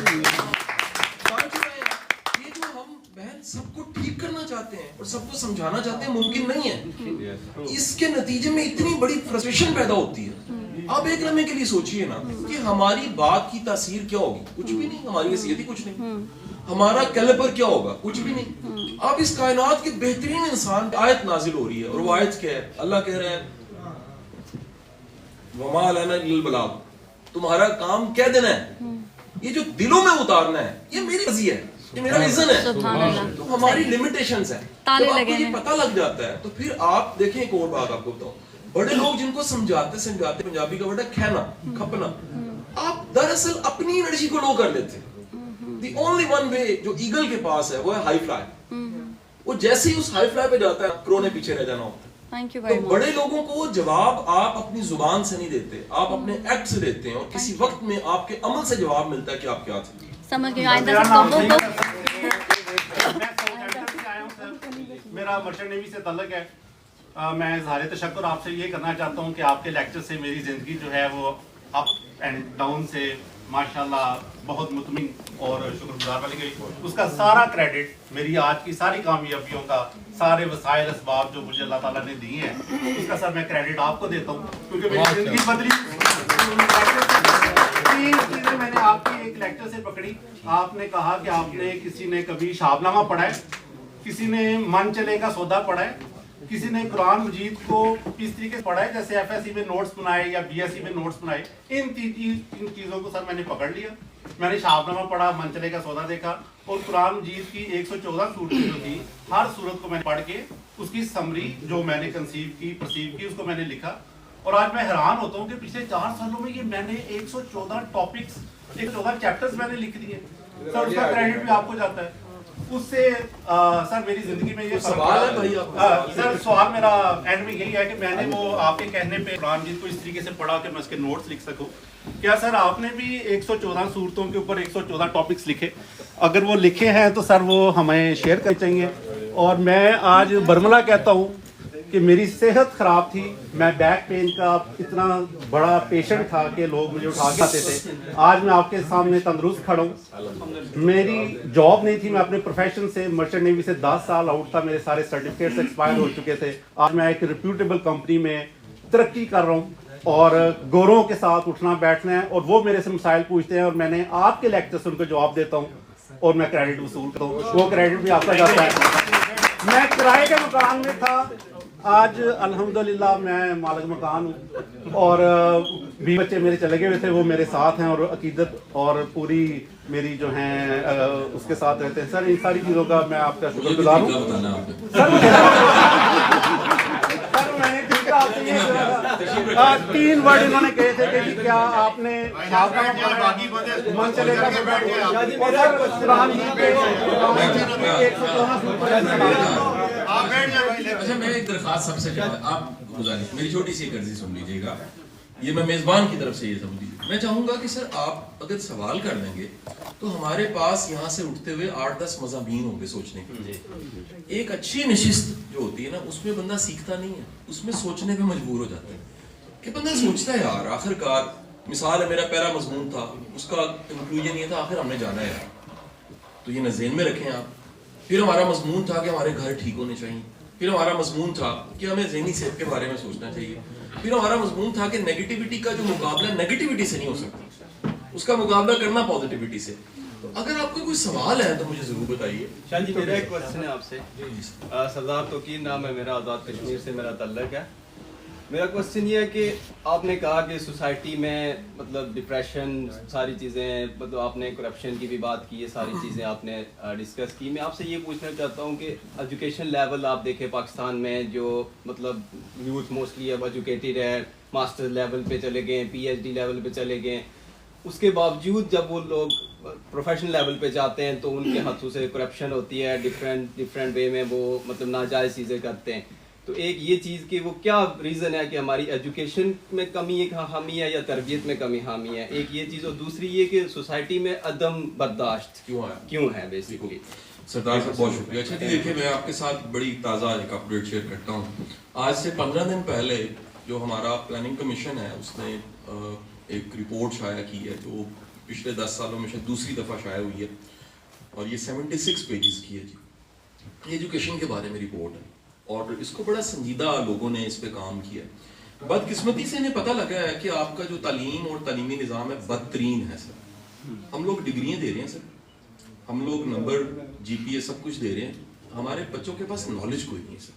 یہ جو ہم بہن سب کو ٹھیک کرنا چاہتے ہیں اور سب کو سمجھانا چاہتے ہیں, ممکن نہیں ہے. اس کے نتیجے میں اتنی بڑی فرسٹریشن پیدا ہوتی ہے. آپ ایک لمحے کے لیے سوچئے نا کہ ہماری بات کی تاثیر کیا ہوگی, کچھ بھی نہیں, ہماری حیثیت ہی کچھ نہیں, ہمارا کیلیبر کیا ہوگا, کچھ بھی نہیں. اب اس کائنات کے بہترین انسان آیت نازل ہو رہی ہے, اور وہ آیت کیا ہے, اللہ کہہ رہے ہیں وما علینا الا البلاغ, تمہارا کام کہہ دینا ہے, یہ جو دلوں میں اتارنا ہے یہ میری مرضی ہے, یہ میرا ویژن ہے. تو ہماری لمیٹیشنز ہیں, جب آپ کو یہ پتہ لگ جاتا ہے تو پھر آپ دیکھیں ایک اور بات آپ کو بتاؤں, بڑے لوگ جن کو سمجھاتے پنجابی کا ورڈ ہے کھینا, کھپنا, آپ دراصل اپنی انرجی کو لو کر لیتے. The only one way جو ایگل کے پاس ہے وہ ہے ہائی فلائی. وہ جیسے ہی اس ہائی فلائی پہ جاتا ہے کرو نے پیچھے رہ جانا ہوتا ہے. تو بڑے لوگوں کو وہ جواب آپ اپنی زبان سے نہیں دیتے, آپ اپنے ایکٹ سے دیتے ہیں, اور کسی وقت میں آپ کے عمل سے جواب ملتا ہے کہ آپ کیا تھے. سمجھ گئے. آئندہ سے کمبو کو میرا مرچنٹ نیوی سے تعلق ہے. میں اظہار تشکر آپ سے یہ کرنا چاہتا ہوں کہ آپ کے لیکچر سے میری زندگی جو ہے وہ اپ اینڈ ڈاؤن سے ماشاءاللہ بہت مطمئن اور شکر گزار والی گئی. اس کا سارا کریڈٹ میری آج کی ساری کامیابیوں کا, سارے وسائل اسباب جو مجھے اللہ تعالیٰ نے دی ہیں, اس کا سر میں کریڈٹ آپ کو دیتا ہوں, کیونکہ میری زندگی بدلی. 3 چیزیں میں نے آپ کی ایک لیکچر سے پکڑی. آپ نے کہا کہ آپ نے کسی نے کبھی شابنامہ پڑھا ہے, کسی نے من چلے کا سودا پڑھا ہے, کسی نے قرآن مجید کو اس طریقے سے پڑھا ہے جیسے FSC میں نوٹس بنائے یا BSc میں نوٹس بنائے. ان چیزوں کو سر میں نے پکڑ لیا. میں نے شابنامہ پڑھا, منچلے کا سودا دیکھا, اور قرآن مجید کی 114 صورتیں جو تھی, ہر صورت کو میں نے پڑھ کے اس کی سمری جو میں نے کنسیو کی, پرسیو کی, اس کو میں نے لکھا. اور آج میں حیران ہوتا ہوں کہ پچھلے 4 سالوں میں یہ میں نے 114 ٹاپکس, 114 چیپٹرز میں نے لکھ دیے. سر اس کا کریڈٹ بھی آپ کو جاتا ہے. اس سے سر میری زندگی میں یہ سوال ہے بھائی آپ, سر سوال میرا اینڈ میں یہی ہے کہ میں نے وہ آپ کے کہنے پہ قرآن مجید کو اس طریقے سے پڑھا کہ میں اس کے نوٹس لکھ سکوں. کیا سر آپ نے بھی 114 صورتوں کے اوپر 114 ٹاپکس لکھے؟ اگر وہ لکھے ہیں تو سر وہ ہمیں شیئر کرنے چاہیے. اور میں آج برملا کہتا ہوں کہ میری صحت خراب تھی, میں بیک پین کا اتنا بڑا پیشنٹ تھا کہ لوگ مجھے اٹھا کے آتے تھے. آج میں آپ کے سامنے تندرست کھڑا ہوں. میری جاب نہیں تھی, میں اپنے پروفیشن سے مرچنٹ نیوی سے 10 سال آؤٹ تھا, میرے سارے سرٹیفکیٹس ایکسپائر ہو چکے تھے. آج میں ایک ریپیوٹیبل کمپنی میں ترقی کر رہا ہوں, اور گوروں کے ساتھ اٹھنا بیٹھنا ہے, اور وہ میرے سے مسائل پوچھتے ہیں, اور میں نے آپ کے لیکچر سے ان کو جواب دیتا ہوں, اور میں کریڈٹ وصول کرتا ہوں. وہ کریڈٹ بھی آپ کا جاتا ہے. میں کرائے کے مکان میں تھا, آج الحمدللہ میں مالک مکان ہوں, اور 20 بچے میرے چلے گئے ہوئے تھے, وہ میرے ساتھ ہیں, اور عقیدت اور پوری میری جو ہیں اس کے ساتھ رہتے ہیں. سر ان ساری چیزوں کا میں آپ کا شکر گزار ہوں. سر میں نے ٹھیک ہے آپ سے یہ 3 ورڈ انہوں نے کہے تھے کہ کیا آپ نے من چلے گا, اچھا میں ایک درخواست سب سے آپ گزارش, میری چھوٹی سی عرضی سن لیجیے گا, یہ میں میزبان کی طرف سے یہ سمجھ لیجیے. میں چاہوں گا کہ سر آپ اگر سوال کر لیں گے تو ہمارے پاس یہاں سے اٹھتے ہوئے 8-10 مضامین ہوں گے سوچنے کے. ایک اچھی نشست جو ہوتی ہے نا, اس میں بندہ سیکھتا نہیں ہے, اس میں سوچنے پہ مجبور ہو جاتا ہے, کہ بندہ سوچتا ہے یار آخر کار, مثال ہے میرا پہلا مضمون تھا, اس کا کنکلوژن یہ تھا آخر ہم نے جانا ہے یار, تو یہ ذہن میں رکھیں آپ. پھر ہمارا مضمون تھا کہ ہمارے گھر ٹھیک ہونے چاہیے. پھر ہمارا مضمون تھا کہ ہمیں ذہنی صحت کے بارے میں سوچنا چاہیے. پھر ہمارا مضمون تھا کہ نیگیٹیوٹی کا جو مقابلہ نیگیٹیوٹی سے نہیں ہو سکتا, اس کا مقابلہ کرنا پازیٹیوٹی سے. تو اگر آپ کو کوئی سوال ہے تو مجھے ضرور بتائیے. شاہ جی میرا ایک کوشچن ہے آپ سے. سردار توقیر نام ہے میرا, آزاد کشمیر سے میرا تعلق ہے. میرا کوشچن یہ ہے کہ آپ نے کہا کہ سوسائٹی میں مطلب ڈپریشن ساری چیزیں مطلب آپ نے کرپشن کی بھی بات کی ہے ساری چیزیں آپ نے ڈسکس کی. میں آپ سے یہ پوچھنا چاہتا ہوں کہ ایجوکیشن لیول آپ دیکھیں پاکستان میں جو مطلب یوتھ موسٹلی اب ایجوکیٹڈ ہے, ماسٹر لیول پہ چلے گئے, پی ایچ ڈی لیول پہ چلے گئے, اس کے باوجود جب وہ لوگ پروفیشنل لیول پہ جاتے ہیں تو ان کے ہاتھوں سے کرپشن ہوتی ہے, ڈفرینٹ وے میں وہ مطلب ناجائز چیزیں کرتے ہیں. تو ایک یہ چیز کہ وہ کیا ریزن ہے کہ ہماری ایجوکیشن میں کمی ایک حامی ہے یا تربیت میں کمی حامی ہے, ایک یہ چیز, اور دوسری یہ کہ سوسائٹی میں عدم برداشت کیوں ہے بیسیکلی. سردار صاحب بہت شکریہ. اچھا جی دیکھیں میں آپ کے ساتھ بڑی تازہ ایک اپڈیٹ شیئر کرتا ہوں. آج سے 15 دن پہلے جو ہمارا پلاننگ کمیشن ہے اس نے ایک رپورٹ شائع کی ہے جو پچھلے 10 سالوں میں شاید دوسری دفعہ شائع ہوئی ہے, اور یہ 76 پیجز کی ہے جی. یہ ایجوکیشن کے بارے میں رپورٹ ہے اور اس کو بڑا سنجیدہ لوگوں نے اس پہ کام کیا. بدقسمتی سے انہیں پتہ لگا ہے کہ آپ کا جو تعلیم اور تعلیمی نظام ہے بدترین ہے سر. ہم لوگ ڈگریاں دے رہے ہیں سر, ہم لوگ نمبر جی پی اے سب کچھ دے رہے ہیں, ہمارے بچوں کے پاس نالج کوئی نہیں ہے سر,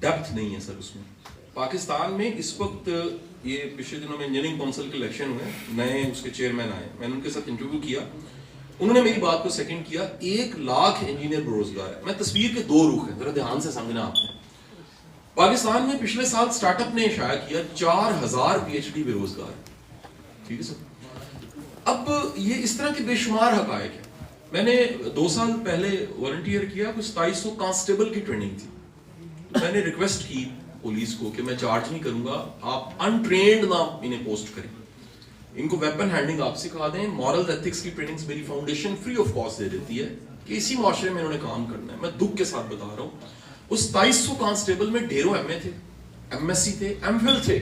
ڈیپتھ نہیں ہے سر اس میں. پاکستان میں اس وقت یہ پچھلے دنوں میں انجینئرنگ کونسل کے الیکشن ہوئے, نئے اس کے چیئرمین آئے, میں نے ان کے ساتھ انٹرویو کیا, انہوں نے میری بات کو سیکنڈ کیا. 1 لاکھ انجینئر بروزگار ہے. میں تصویر کے 2 رخ ہیں, ذرا دھیان سے سمجھنا آپ نے. پاکستان میں پچھلے سال سٹارٹ اپ نے شائع کیا 4000 پی ایچ ڈی بے روزگار ہے. ٹھیک ہے سر. اب یہ اس طرح کے بے شمار حقائق ہیں. میں نے 2 سال پہلے والنٹیئر کیا, کچھ 2700 کانسٹیبل کی ٹریننگ تھی. میں نے ریکویسٹ کی پولیس کو کہ میں چارج نہیں کروں گا, آپ انٹرینڈ نہ انہیں پوسٹ کریں, ان کو ویپن ہینڈلنگ آپ سکھا دیں, مورل ایتھکس کی ٹریننگز میری فاؤنڈیشن فری آف کاسٹ دے دیتی ہے کہ اسی معاشرے میں انہوں نے کام کرنا ہے. میں دکھ کے ساتھ بتا رہا ہوں, اس 2700 کانسٹیبل میں ڈھیروں ایم اے تھے, ایم ایس سی تھے, ایم فل تھے.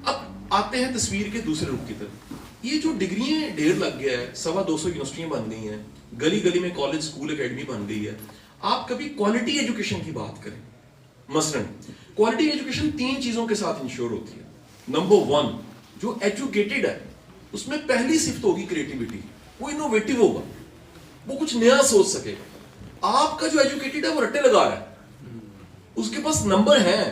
اب آتے ہیں تصویر کے دوسرے رخ کی طرف. یہ جو ڈگریاں ڈھیر لگ گیا ہے, 250 یونیورسٹیاں بن گئی ہیں, گلی گلی میں کالج اسکول اکیڈمی بن گئی ہے. آپ کبھی کوالٹی ایجوکیشن کی بات کریں. مثلاً کوالٹی ایجوکیشن 3 چیزوں کے ساتھ انشور ہوتی ہے. نمبر 1, جو ایجوکیٹڈ ہے اس میں پہلی صفت ہوگی کریٹیوٹی, وہ انوویٹو ہوگا, وہ کچھ نیا سوچ سکے گا. آپ کا جو ایجوکیٹڈ ہے وہ رٹے لگا رہا ہے, اس کے پاس نمبر ہیں,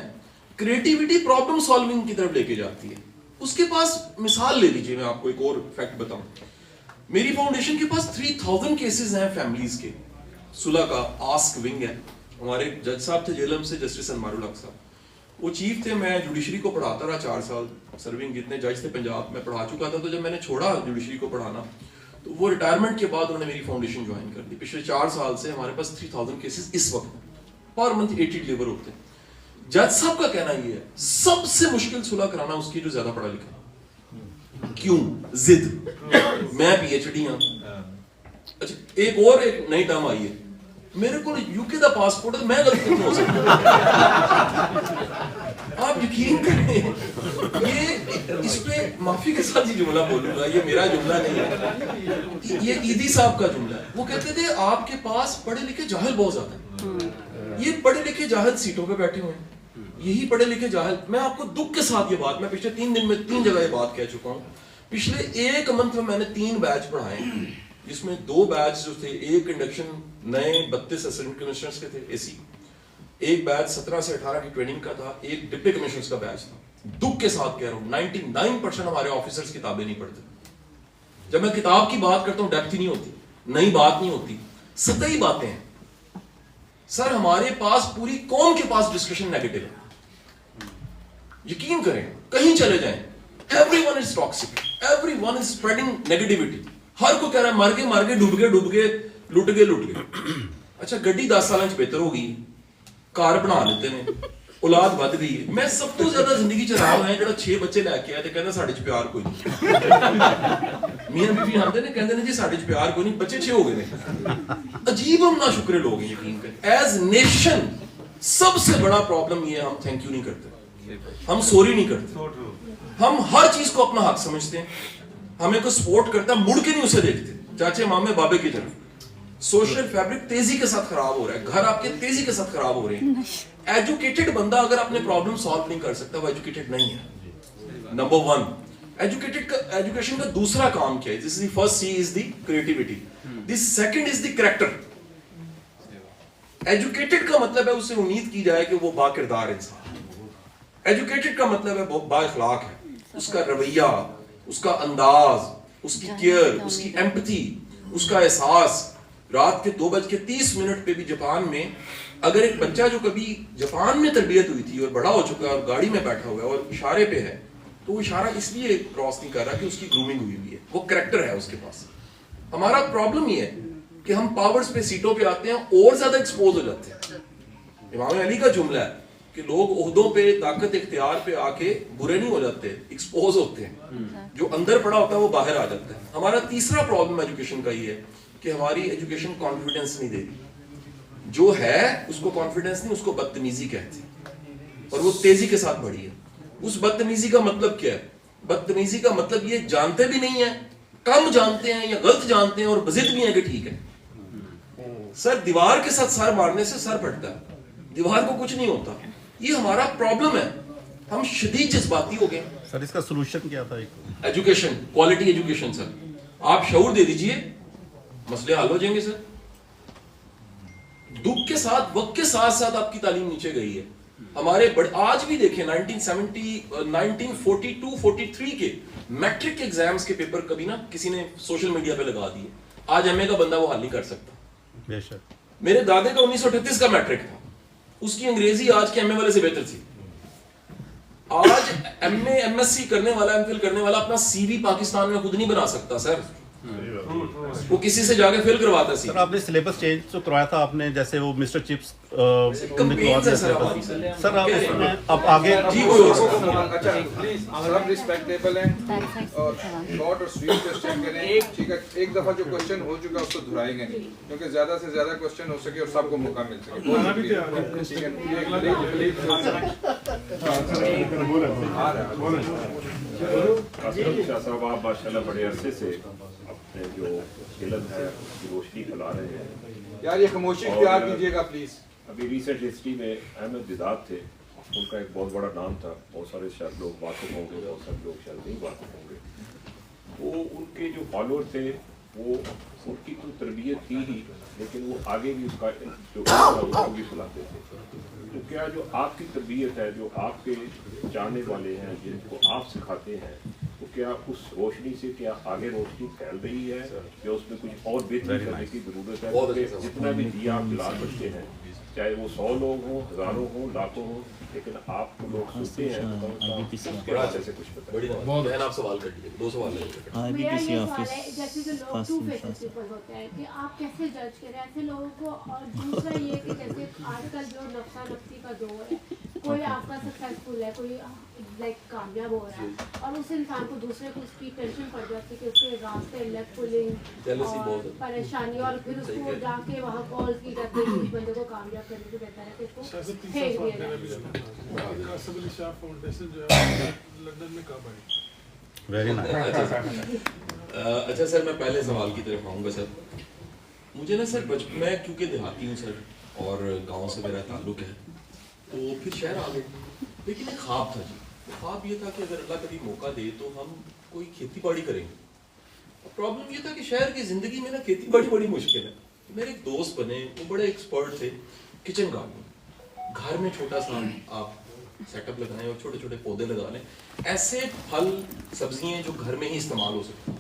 کریٹیوٹی پرابلم سالونگ کی طرف لے کے جاتی ہے. اس کے پاس مثال لے لیجئے, میں آپ کو ایک اور فیکٹ بتاؤں. میری فاؤنڈیشن کے پاس 3000 کیسز ہیں فیملیز کے. صلح کا آسک ونگ ہے, ہمارے جج صاحب تھے جیلم سے, جسٹس انمار الحق صاحب, وہ چیف تھے. میں جوڈیشری کو پڑھاتا رہا 4 سال, سرونگ جتنے جج تھے پنجاب میں پڑھا چکا تھا. تو جب میں نے چھوڑا جوڈیشری کو پڑھانا تو وہ ریٹائرمنٹ کے بعد انہوں نے میری فاؤنڈیشن جوائن کر دی. پچھلے 4 سال سے ہمارے پاس 3000 کیسز اس وقت پر منتھ 80 لیبر ہوتے ہیں. جج صاحب کا کہنا یہ ہے سب سے مشکل صلح کرانا اس کی جو زیادہ پڑھا لکھا. کیوں؟ ضد. میں پی ایچ ڈی ہوں. اچھا ایک نئی ٹرم آئی ہے, میرے کو یو کے دا پاسپورٹ ہے, میں غلط نہیں ہو سکتا. آپ یقین کریں, یہ اس پہ معافی کے ساتھ یہ جملہ بولوں گا, یہ میرا جملہ نہیں ہے, یہ ایدی صاحب کا جملہ ہے. وہ کہتے تھے آپ کے پاس پڑھے لکھے جاہل بہت زیادہ ہیں. یہ پڑھے لکھے جاہل سیٹوں پہ بیٹھے ہوئے ہیں, یہی پڑھے لکھے جاہل. میں آپ کو دکھ کے ساتھ یہ بات, میں پچھلے 3 دن میں 3 جگہ یہ بات کہہ چکا ہوں. پچھلے 1 منتھ میں نے 3 بیچ پڑھائے, جس میں 2 بیچ جو تھے, ایک انڈکشن نئے 32 اسسٹنٹ کمشنرز کے تھے اے سی, ایک بیچ 17 سے 18 کی ٹریننگ کا تھا, ایک ڈپٹی کمشنرز کا بیچ تھا. دکھ کے ساتھ کہہ رہا ہوں 99% ہمارے آفیسرز کتابیں نہیں پڑھتے. جب میں کتاب کی بات کرتا ہوں ڈیپتھ ہی نہیں ہوتی, نئی بات نہیں ہوتی, سطحی باتیں ہیں. سر ہمارے پاس پوری قوم کے پاس ڈسکشن نیگیٹو ہے. یقین کریں, کہیں چلے جائیں, everyone is toxic, everyone is spreading negativity. ہر کو کہہ رہا ہے مر کے ڈوب گئے لٹ گئے. اچھا گڈی 10 سال بہتر ہو گئی, کار بنا لیتے ہیں, اولاد بد گئی ہے. میں سب تو زیادہ زندگی چ رہا ہوا ہے جڑا 6 بچے لے کے آیا تے کہندا ساڈے چ پیار کوئی نہیں. میاں بیوی آندے نے کہندے نے جی ساڈے چ پیار کوئی نہیں, بچے 6 ہو گئے نے. عجیب ہم ناشکرے لوگ ہیں. یقین کریں ایز نیشن سب سے بڑا پرابلم یہ ہے ہم تھینک یو نہیں کرتے, ہم سوری نہیں کرتے, ہم ہر چیز کو اپنا حق سمجھتے ہیں. ہمیں کوئی سپورٹ کرتا مڑ کے نہیں اسے دیکھتے, چاچے مامے بابے کی طرف. سوشل فیبرک تیزی کے ساتھ خراب ہو رہا ہے, گھر آپ کے تیزی کے ساتھ خراب ہو رہے ہیں. ایجوکیٹڈ بندہ اگر اپنے پرابلم سالو نہیں کر سکتا وہ ایجوکیٹڈ نہیں ہے. نمبر 1 ایجوکیشن کا دوسرا کام کیا ہے؟ This is the first C is the creativity, the second is the character. Educated کا مطلب ہے اس سے امید کی جائے کہ وہ با کردار انسان. ایجوکیٹڈ کا مطلب ہے بہت با اخلاق ہے، اس کا رویہ، اس کا انداز، اس کی کیئر، اس کی ایمپتھی، اس کا احساس. رات کے 2:30 پہ بھی جاپان میں اگر ایک بچہ جو کبھی جاپان میں تربیت ہوئی تھی اور بڑا ہو چکا ہے اور گاڑی میں بیٹھا ہوا ہے اور اشارے پہ ہے، تو وہ اشارہ اس لیے کراس نہیں کر رہا کہ اس کی گرومنگ ہوئی ہوئی ہے، وہ کریکٹر ہے اس کے پاس. ہمارا پرابلم یہ ہے کہ ہم پاورز پہ سیٹوں پہ آتے ہیں اور زیادہ ایکسپوز ہو جاتے ہیں. امام علی کا جملہ ہے کہ لوگ عہدوں پہ، طاقت اختیار پہ آ کے برے نہیں ہو جاتے، ایکسپوز ہوتے ہیں. جو اندر پڑا ہوتا ہے وہ باہر آ جاتا ہے. ہمارا تیسرا پرابلم ایجوکیشن کا یہ ہے کہ ہماری ایجوکیشن کانفیڈنس نہیں دیتی. جو ہے اس کو کانفیڈنس نہیں، اس کو بدتمیزی کہتے ہیں، اور وہ تیزی کے ساتھ بڑھی ہے. اس بدتمیزی کا مطلب کیا ہے؟ بدتمیزی کا مطلب یہ جانتے بھی نہیں ہیں، کم جانتے ہیں یا غلط جانتے ہیں اور بضد بھی ہیں کہ ٹھیک ہے. سر دیوار کے ساتھ سر مارنے سے سر پھٹتا ہے، دیوار کو کچھ نہیں ہوتا. یہ ہمارا پرابلم ہے، ہم شدید جذباتی ہو گئے. سر اس کا سولوشن کیا تھا؟ Education, quality education. سر آپ شعور دے دیجئے، مسئلے حل ہو جائیں گے. سر دکھ کے ساتھ، وقت کے ساتھ ساتھ آپ کی تعلیم نیچے گئی ہے. ہمارے آج بھی دیکھیں 1942-43 کے میٹرک ایگزامز کے پیپر کبھی نا کسی نے سوشل میڈیا پہ لگا دیے. آج ایم اے کا بندہ وہ حل نہیں کر سکتا. بے شک. میرے دادے کا 1938 کا میٹرک تھا، اس کی انگریزی آج کے ایم اے والے سے بہتر تھی. آج M A M S C کرنے والا، ایم فل کرنے والا اپنا سی وی پاکستان میں خود نہیں بنا سکتا. سر وہ کسی سے جا کے فل کرواتا. سر آپ نے سلیبس چینج تو کروایا تھا آپ نے، جیسے وہ مسٹر چپس سر آپ اس میں اب آگے جی کوئی اچھا پلیز سب ریسپیکٹیبل ہیں اور شارٹ اور سویٹ کوسچن کریں. ٹھیک ہے، ایک دفعہ جو کوسچن ہو چکا اس کو دہرائیں گے کیونکہ زیادہ سے زیادہ کوسچن ہو سکے اور سب کو موقع مل سکے. شاہ صاحب آپ ماشاءاللہ بڑے عرصے سے اپنے جو علم ہے اس کی روشنی پھیلا رہے ہیں. یار یہ خاموشی اختیار کیجیے گا پلیز. ابھی ریسنٹ ہسٹری میں احمد دیدات تھے، ان کا ایک بہت بڑا نام تھا. بہت سارے شاید لوگ واقف ہوں گے، بہت سارے لوگ شاید نہیں واقف ہوں گے. وہ ان کے جو فالوور تھے وہ ان کی تو تربیت تھی ہی، لیکن وہ آگے بھی اس کا جو بھی پھیلاتے تھے. تو کیا جو آپ کی تربیت ہے، جو آپ کے جاننے والے ہیں، جن کو آپ سکھاتے ہیں، تو کیا اس روشنی سے کیا آگے روشنی پھیل رہی ہے یا اس میں کچھ اور بہتری کرنے کی ضرورت ہے؟ جتنا بھی دیا آپ پھیلا سکتے ہیں، چاہے وہ 100 لوگ ہوں، ہزاروں ہوں، لاکھوں ہوں، لیکن آپ کو لوگ سنتے ہیں بڑا اچھے سے کچھ پتہ. بہن آپ سوال کر لیجیے، 2 سوال لے. میرا یہ سوال ہے جیسے جو لوگ ٹو فیسز پیپل ہوتے ہیں کہ آپ کیسے جج کریں ایسے لوگوں کو. اور دوسرا یہ کہ جیسے آج کل جو نفسا نفسی کا دور ہے، کوئی آپ کا سکسیزفل ہے، کوئی لائک کامیاب ہو رہا ہے اور اس انسان کو دوسرے کو اس کی ٹینشن پڑ جاتی ہے کہ اس کے راستے لیفٹ پولنگ اور پریشانی، اور پھر اس کو جا کے وہاں کال کی جاتی ہے کہ اس بندے کو کامیاب کرنے سے بہتر ہے کہ اس کو پھینک دیا جائے. اچھا سر میں پہلے سوال کی طرف آؤں گا. سر مجھے نا سر میں کیونکہ دیہاتی ہوں سر اور گاؤں سے میرا تعلق ہے، تو پھر شہر آ گئے. لیکن ایک خواب تھا جی، خواب یہ تھا کہ اگر اللہ کبھی موقع دے تو ہم کوئی کھیتی باڑی کریں گے. پرابلم یہ تھا کہ شہر کی زندگی میں نا کھیتی باڑی بڑی مشکل ہے. میرے ایک دوست بنے، وہ بڑے ایکسپرٹ تھے کچن گارڈن. گھر میں چھوٹا سا آپ سیٹ اپ لگائیں اور چھوٹے چھوٹے پودے لگا لیں، ایسے پھل سبزیاں جو گھر میں ہی استعمال ہو سکتی.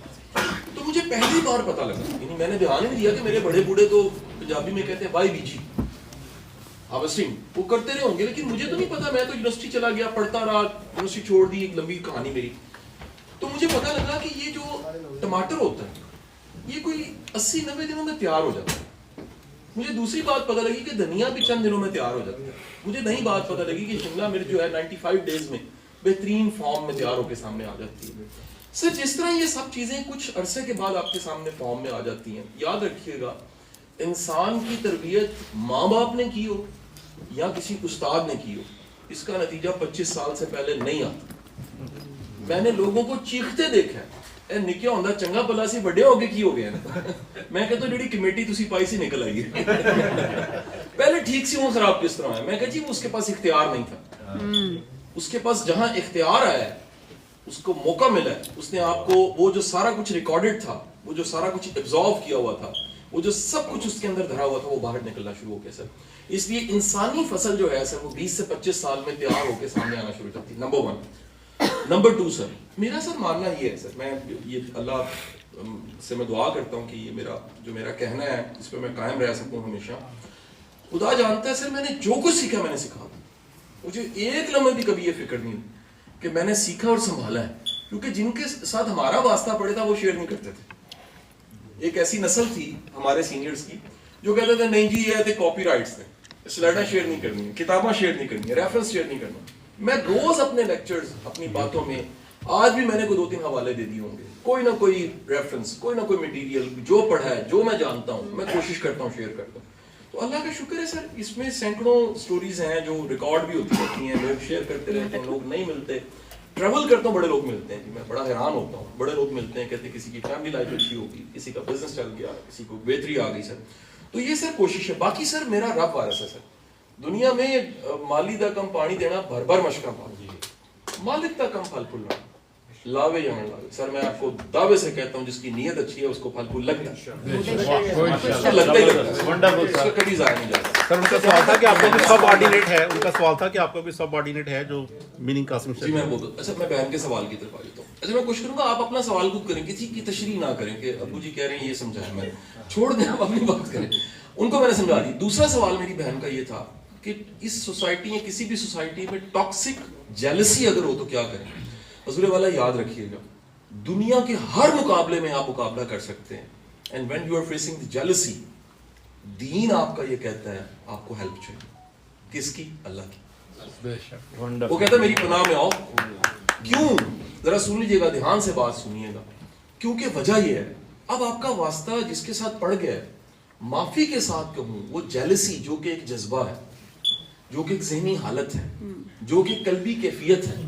تو مجھے پہلی بار پتہ لگا، یعنی میں نے دھیان نہیں دیا کہ میرے بڑے بوڑھے تو پنجابی میں کہتے ہیں بائی بیجی ہارویسٹنگ وہ کرتے رہے ہوں گے، لیکن مجھے تو نہیں پتا. میں تو یونیورسٹی چلا گیا، پڑھتا رہا، یونیورسٹی چھوڑ دی، ایک لمبی کہانی میری. تو مجھے پتا لگا کہ یہ جو ٹماٹر ہوتا ہے یہ کوئی 80-90 دنوں میں تیار ہو جاتا ہے. مجھے دوسری بات پتہ لگی کہ دھنیا بھی چند دنوں میں تیار ہو جاتا ہے. مجھے نئی بات پتہ لگی کہ شملہ مرچ جو ہے 95 ڈیز میں بہترین فارم میں تیار ہو کے سامنے آ جاتی ہے. سر جس طرح یہ سب چیزیں کچھ عرصے کے بعد آپ کے سامنے فارم میں آ جاتی ہیں، یاد رکھیے گا انسان کی تربیت ماں باپ نے کی ہو یا کسی استاد نے کی ہو، اس کا نتیجہ 25 سال سے پہلے نہیں آتا. میں نے لوگوں کو چیختے دیکھا ہے، اے نکیا ہوندا چنگا بلا سی بڑے ہو کے کی ہو گیا نا. میں کہتا ہوں جڑی کمیٹی تسی پائی سی نکل آئی ہے. پہلے ٹھیک سی ہوں خراب کس طرح ہے. میں کہا جی اس کے پاس اختیار نہیں تھا. اس کے پاس جہاں اختیار آیا ہے، اس کو موقع ملا ہے، اس نے آپ کو وہ جو سارا کچھ ریکارڈڈ تھا، وہ جو سارا کچھ ایبزارو کیا ہوا تھا، وہ جو سب کچھ اس کے اندر دھرا ہوا تھا وہ باہر نکلنا شروع ہو گیا سر. اس لیے انسانی فصل جو ہے سر وہ 20 سے 25 سال میں تیار ہو کے سامنے آنا شروع کرتی ہے. نمبر 1. نمبر 2 سر میرا سر ماننا یہ ہے سر, میں یہ اللہ سے میں دعا کرتا ہوں کہ یہ میرا کہنا ہے اس پہ میں قائم رہ سکوں ہمیشہ. خدا جانتا ہے سر میں نے جو کچھ سیکھا میں نے سکھا. مجھے ایک لمحے بھی کبھی یہ فکر نہیں ہوئی کہ میں نے سیکھا اور سنبھالا ہے, کیونکہ جن کے ساتھ ہمارا واسطہ پڑے تھا وہ شیئر نہیں کرتے تھے. ایک ایسی نسل تھی ہمارے سینئرز کی جو کہتے تھے نہیں جی یہ تھے کاپی رائٹس تھے, سلائڈیں شیئر نہیں کرنی ہے, کتابیں شیئر نہیں کرنی ہے, ریفرنس شیئر نہیں کرنا. میں روز اپنے لیکچرز اپنی باتوں میں آج بھی میں نے کوئی 2-3 حوالے دے دیے ہوں گے, کوئی نہ کوئی ریفرنس, کوئی نہ کوئی مٹیریل جو پڑھا ہے جو میں جانتا ہوں میں کوشش کرتا ہوں شیئر کرتا ہوں. تو اللہ کا شکر ہے سر اس میں سینکڑوں سٹوریز ہیں جو ریکارڈ بھی ہوتی رہتی ہیں, لوگ شیئر کرتے رہتے ہیں, لوگ نہیں ملتے. ٹریول کرتا ہوں بڑے لوگ ملتے ہیں, میں بڑا حیران ہوتا ہوں, بڑے لوگ ملتے ہیں کہتے ہیں کسی کی فیملی لائف اچھی ہوگی, کسی کا بزنس چل گیا, کسی کو بہتری آ گئی سر. تو یہ سر کوشش ہے. باقی سر میرا رب وارث ہے سر. دنیا میں مالی دا کم پانی دینا بھر بھر مشکا پانی, مالک دا کم پھل پھول لاوے یا نہ لاوے. سر میں آپ کو دعوے سے کہتا ہوں جس کی نیت اچھی ہے اس کو پھل پھول لگتا ہے, لگتا ہی لگتا ہے, اس کا کبھی ضائع نہیں جاتا. سر ان کا سوال تھا کہ آپ کو بھی سب آرڈینیٹ ہے, ان کا سوال تھا کہ آپ کو بھی سب آرڈینیٹ ہے جو میننگ قاسم جی میں بولتا ہوں. اچھا میں بہن کے سوال کی طرف آ جاتا ہوں. اچھا میں کوشش کروں گا آپ اپنا سوال خود کریں, کسی کی تشریح نہ کریں کہ ابو جی کہہ رہے ہیں یہ سمجھایا, میں چھوڑ دیں آپ اپنی بات کریں, ان کو میں نے سمجھا دی. دوسرا سوال میری بہن کا یہ تھا کہ اس سوسائٹی یا کسی بھی سوسائٹی میں ٹاکسک جیلسی اگر ہو تو کیا کریں. حضور والا یاد رکھیے گا دنیا کے ہر مقابلے میں آپ مقابلہ کر سکتے ہیں, and when you are facing the jealousy then آپ کا یہ کہتا ہے آپ کو ہیلپ چاہیے. کس کی؟ اللہ کی. وہ کہتا ہے میری پناہ میں آؤ. کیوں؟ ذرا سن لیجیے گا, دھیان سے بات سنیے گا, کیونکہ وجہ یہ ہے اب آپ کا واسطہ جس کے ساتھ پڑ گیا ہے, معافی کے ساتھ کہوں وہ جیلسی جو کہ ایک جذبہ ہے, جو کہ ایک ذہنی حالت ہے, جو کہ قلبی کیفیت ہے,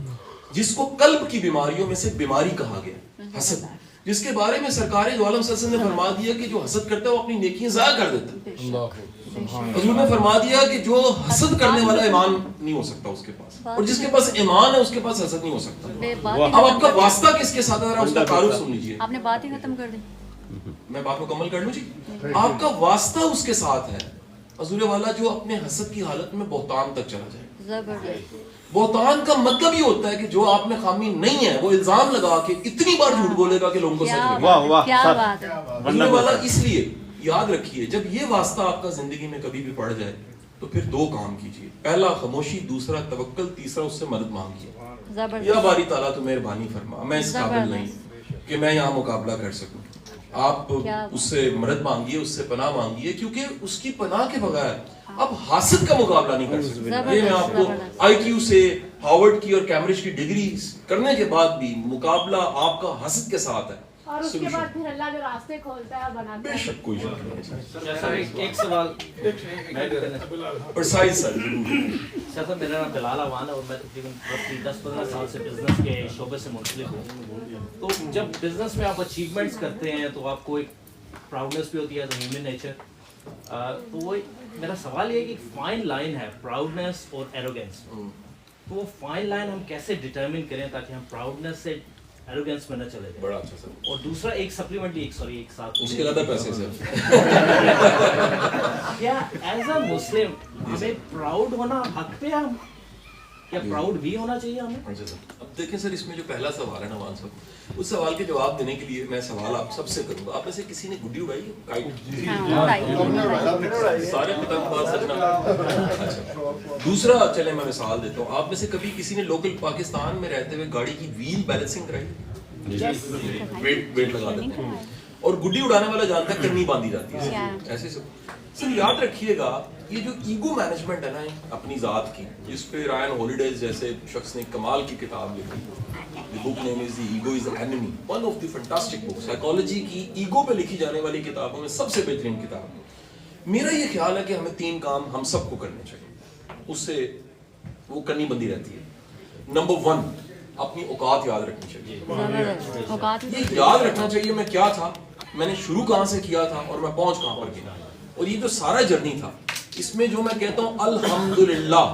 جس کو قلب کی بیماریوں میں سے بیماری کہا گیا, حسد, جس کے بارے میں سرکار دو عالم صلی اللہ علیہ وسلم نے فرما دیا کہ جو حسد کرتا ہے وہ اپنی نیکیاں ضائع کر دیتا ہے. حضور نے فرما دیا کہ جو حسد کرنے والا ایمان نہیں ہو سکتا اس کے پاس, اور جس کے پاس ایمان ہے اس کے پاس حسد نہیں ہو سکتا. اب آپ کا واسطہ کس کے ساتھ ہے اس کا تعارف سن لیجیے. آپ نے بات ہی ختم کر دی, میں بات مکمل کر لوں جی. آپ کا واسطہ اس کے ساتھ ہے حضور والا جو اپنے حسد کی حالت میں بہتان تک چلا جائے. بہتان کا مطلب یہ ہوتا ہے کہ جو آپ میں خامی نہیں ہے وہ الزام لگا کے اتنی بار جھوٹ بولے گا کہ لوگوں کو سچ لگے. حضور والا اس لیے یاد رکھیے جب یہ واسطہ آپ کا زندگی میں کبھی بھی پڑ جائے تو پھر 2 کام کیجیے. پہلا خاموشی, دوسرا توکل, تیسرا اس سے مدد مانگیے. یا باری تعالیٰ تو مہربانی فرما, میں اس قابل نہیں کہ میں یہاں مقابلہ کر سکوں. آپ اس سے مدد مانگیے, اس سے پناہ مانگیے, کیونکہ اس کی پناہ کے بغیر اب حاسد کا مقابلہ نہیں کر سکتے. یہ میں آپ کو آئی کیو سے ہارورڈ کی اور کیمبرج کی ڈگری کرنے کے بعد بھی مقابلہ آپ کا حاسد کے ساتھ ہے. اور اس کے بعد پھر اللہ جو راستے کھولتا ہے بناتا ہے. بے شک کوئی شک نہیں. ایک سوال پرسائز سر. سر میرا نام بلال اوان ہے اور میں تقریباً 10-15 سال سے بزنس کے شعبے سے منسلک ہوں. تو جب بزنس میں آپ اچیومنٹس کرتے ہیں تو آپ کو ایک پراؤڈنس بھی ہوتی ہے ایز اے ہیومن نیچر. تو وہ میرا سوال یہ ہے کہ فائن لائن ہے پراؤڈنس اور ایروگینس, تو وہ فائن لائن ہم کیسے ڈٹرمن کریں تاکہ ہم پراؤڈنس سے ایروگینس میں نہ چلے جائیں. بڑا اچھا سر. اور دوسرا ایک سپلیمنٹلی ایک ساتھ اس کے زیادہ پیسے سر. کیا ایز اے مسلم ہمیں پراؤڈ ہونا حق پہ, ہم کیا پراؤڈ بھی ہونا چاہیے ہمیں؟ اب دیکھیں سر اس میں جو پہلا سوال ہے نواز صاحب, اس سوال کے جواب دینے کے لیے میں سوال آپ سب سے کروں گا. آپ میں سے کسی نے گڈی اڑائی ہے؟ سارے پتنگ باز سجنا. اچھا دوسرا چلے میں مثال دیتا ہوں, آپ میں سے کبھی کسی نے لوکل پاکستان میں رہتے ہوئے گاڑی کی ویل بیلنسنگ کرائی؟ ویٹ لگا دیتے ہیں. اور گڈی اڑانے والا جانتا ہے کرنی باندھی جاتی ہے ایسے سب. سر یاد رکھیے گا یہ جو ایگو مینجمنٹ ہے نا اپنی ذات کی, جس پہ رائن ہالیڈیز جیسے شخص نے کمال کی کتاب لکھی, The book name is The Ego is the Enemy, one of the fantastic books. Psychology کی ایگو پہ لکھی جانے والی کتابوں میں سب سے بہترین کتاب. میرا یہ خیال ہے کہ ہمیں 3 کام ہم سب کو کرنے چاہیے, اس سے وہ کرنی بندی رہتی ہے. نمبر 1 اپنی اوقات یاد رکھنی چاہیے. یہ یاد رکھنا چاہیے میں کیا تھا, میں نے شروع کہاں سے کیا تھا اور میں پہنچ کہاں پر گیا. اور یہ جو سارا جرنی تھا اس میں جو میں کہتا ہوں الحمدللہ,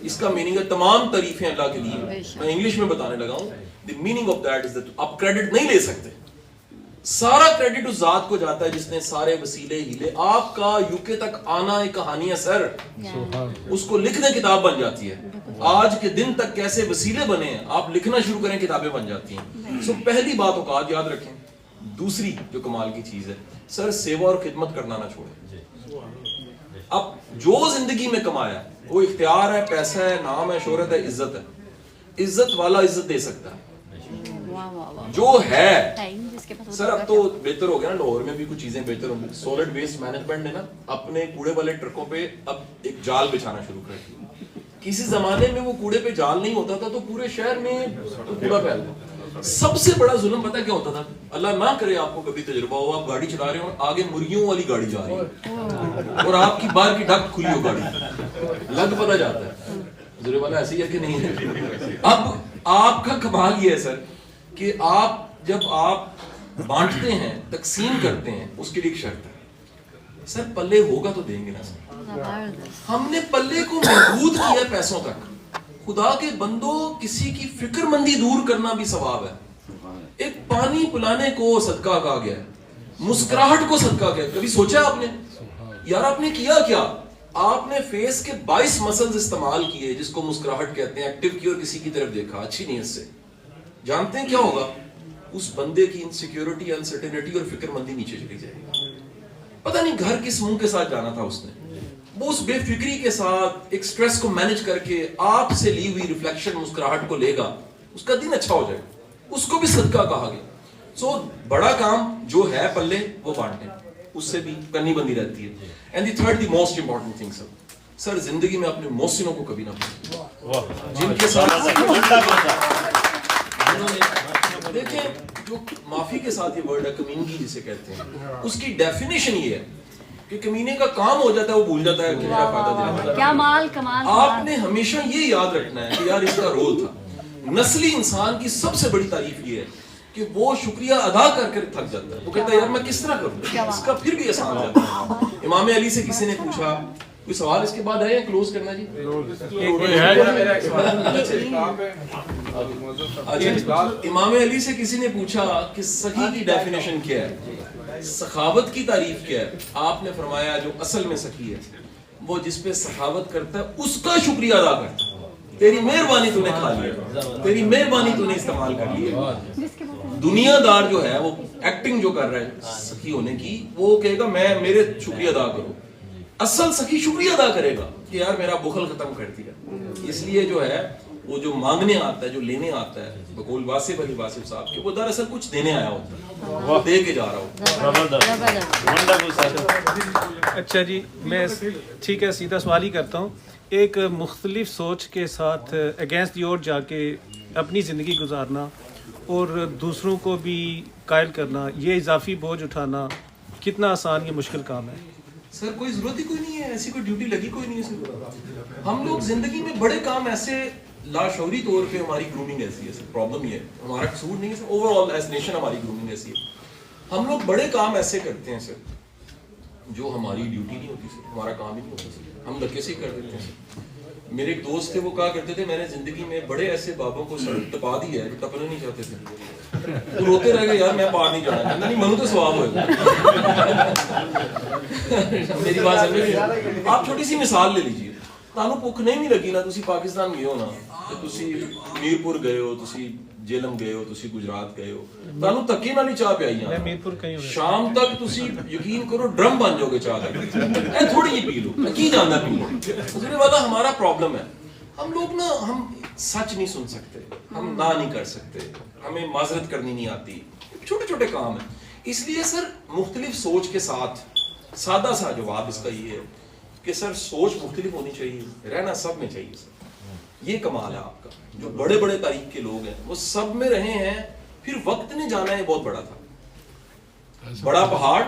اس کا میننگ ہے تمام تعریفیں اللہ کے لیے. میں انگلش میں بتانے لگا ہوں. The meaning of that is that آپ کریڈٹ نہیں لے سکتے, سارا کریڈٹ اس ذات کو جاتا ہے جس نے سارے وسیلے ہیلے. آپ کا یوکے تک آنا ایک کہانی ہے سر, اس کو لکھنے کتاب بن جاتی ہے. آج کے دن تک کیسے وسیلے بنے ہیں, آپ لکھنا شروع کریں کتابیں بن جاتی ہیں. سو پہلی بات اوقات یاد رکھیں. دوسری جو کمال کی چیز ہے سر, سیوا اور خدمت کرنا نہ چھوڑیں. اب جو زندگی میں کمایا وہ اختیار ہے, پیسہ ہے, نام ہے, شہرت ہے, عزت ہے. عزت والا عزت دے سکتا ہے. جو ہے سر, اب تو بہتر ہو گیا نا, لاہور میں بھی کچھ چیزیں بہتر ہوں گی. سولڈ ویسٹ مینجمنٹ نے نا اپنے کوڑے والے ٹرکوں پہ اب ایک جال بچھانا شروع کر دیا. کسی زمانے میں وہ کوڑے پہ جال نہیں ہوتا تھا تو پورے شہر میں کوڑا پھیلتا. سب سے بڑا ظلم پتہ کیا ہوتا تھا, اللہ نہ کرے آپ کو کبھی تجربہ ہو, آپ گاڑی چلا رہے ہو, آگے مرغیوں والی گاڑی جا رہی ہے اور آپ کی باہر کی ڈک کھلی ہو گاڑی, لگ پتہ جاتا ہے تجربہ والا ایسے ہی ہے کہ نہیں ہے. اب آپ کا کمال یہ ہے سر کہ آپ جب آپ بانٹتے ہیں, تقسیم کرتے ہیں, اس کے لیے ایک شرط ہے سر, پلے ہوگا تو دیں گے نا سر. ہم نے پلے کو محدود کیا پیسوں تک. خدا کے بندوں, کسی کی فکر مندی دور کرنا بھی ثواب ہے. ایک پانی پلانے کو صدقہ کہا گیا ہے, مسکراہٹ کو صدقہ کہا. کبھی سوچا آپ نے یار آپ نے کیا کیا؟ آپ نے فیس کے 22 مسلز استعمال کیے جس کو مسکراہٹ کہتے ہیں, ایکٹیو کی اور کسی کی طرف دیکھا اچھی نیت سے. جانتے ہیں کیا ہوگا؟ اس بندے کی انسیکیورٹی, انسرٹینٹی اور فکر مندی نیچے چلی جائے گی. پتہ نہیں گھر کس منہ کے ساتھ جانا تھا اس نے, وہ اس بے فکری کے ساتھ ایک سٹریس کو مینج کر کے آپ سے لی ہوئی ریفلیکشن مسکراہٹ کو لے گا, اس کا دن اچھا ہو جائے گا. اس کو بھی صدقہ کہا گیا. سو بڑا کام جو ہے پلے وہ بانٹیں, اس سے بھی کرنی بندی رہتی ہے. And the third, the most important thing sir, زندگی میں اپنے محسنوں کو کبھی نہ بھولیں, جن کے ساتھ دیکھیں جو معافی کے ساتھ یہ ورڈ ہے کمینگی جسے کہتے ہیں, اس کی ڈیفینیشن یہ ہے کہ کمینے کا کام ہو جاتا ہے, وہ بھول جاتا ہے کہ میرا فائدہ دینا. کیا مال کمال. آپ نے ہمیشہ یہ یاد رکھنا ہے کہ یار اس کا رول تھا. نسلی انسان کی سب سے بڑی تعریف یہ ہے کہ وہ شکریہ ادا کر کر تھک جاتا ہے. وہ کہتا ہے یار میں کس طرح کروں, اس کا پھر بھی احسان جاتا ہے. امام علی سے کسی نے پوچھا, کوئی سوال اس کے بعد ہے یا کلوز کرنا جی؟ امام علی سے کسی نے پوچھا کہ سخی کی ڈیفینیشن کیا ہے, سخاوت کی تعریف کیا ہے؟ آپ نے فرمایا جو اصل میں سخی ہے وہ جس پہ سخاوت کرتا ہے اس کا شکریہ ادا کرتا ہے. تیری مہربانی تو نے کھا لیا, تیری مہربانی تو نے استعمال کر لیا. دنیا دار جو ہے وہ ایکٹنگ جو کر رہا ہے سخی ہونے کی, وہ کہے گا میں میرے شکریہ ادا کرو. اصل سخی شکریہ ادا کرے گا کہ یار میرا بخل ختم کر دیا. اس لیے جو ہے وہ جو مانگنے آتا ہے, جو لینے آتا ہے, بقول واصف علی واصف صاحب کے, وہ دراصل کچھ دینے آیا ہوتا ہے, وہ دے کے جا رہا ہوتا ہے. اچھا جی, میں ٹھیک ہے سیدھا سوال ہی کرتا ہوں. ایک مختلف سوچ کے ساتھ اگینسٹ دی اور جا کے اپنی زندگی گزارنا اور دوسروں کو بھی قائل کرنا, یہ اضافی بوجھ اٹھانا کتنا آسان یا مشکل کام ہے؟ سر کوئی ضرورت ہی کوئی نہیں ہے, ایسی کوئی ڈیوٹی لگی کوئی نہیں ہے. ہم لوگ زندگی میں بڑے کام ایسے لاشعوری طور پہ, ہماری گرومنگ ایسی ہے. پرابلم یہ ہے, ہمارا قصور نہیں ہے سر, اوور آل ایز نیشن ہماری گرومنگ ایسی ہے. ہم لوگ بڑے کام ایسے کرتے ہیں سر جو ہماری ڈیوٹی نہیں ہوتی سر, ہمارا کام ہی نہیں ہوتا سر, ہم دھکے سے ہی کر دیتے ہیں سر. میرے ایک دوست تھے, وہ کہا کرتے تھے میں نے زندگی میں بڑے ایسے بابوں کو سڑک ٹپا دی ہے جو ٹپنے نہیں چاہتے تھے. وہ روتے رہ گئے, یار میں پار نہیں جانا چاہتا. نہیں منو تو ثواب ہوئے. میری بات سمجھے, آپ چھوٹی سی مثال لے لیجیے. تانوں بھوک نہیں بھی لگی نا, تسی پاکستان گئے ہو نا, تسی میرپور گئے ہو, تسی جیلم گئے ہو, تسی گجرات گئے ہو, تانوں تکی نہ نہیں چاہ پہ آئی ہیں, شام تک تسی یقین کرو ڈرم بن جاؤ گے چاہ تک. اے تھوڑی جی پی لو, کی جانا پی لو. دوسرے والا ہمارا پرابلم ہے, ہم لوگ نا ہم سچ نہیں سن سکتے, ہم نہ نہیں کر سکتے, ہمیں معذرت کرنی نہیں آتی. چھوٹے چھوٹے کام ہیں. اس لیے سر مختلف سوچ کے ساتھ سادہ سا جواب اس کا یہ ہے کہ سر سوچ مختلف ہونی چاہیے, رہنا سب میں چاہیے سر. یہ کمال ہے آپ کا. جو بڑے بڑے تاریخ کے لوگ ہیں وہ سب میں رہے ہیں, پھر وقت نے جانا ہے بہت بڑا تھا. بڑا پہاڑ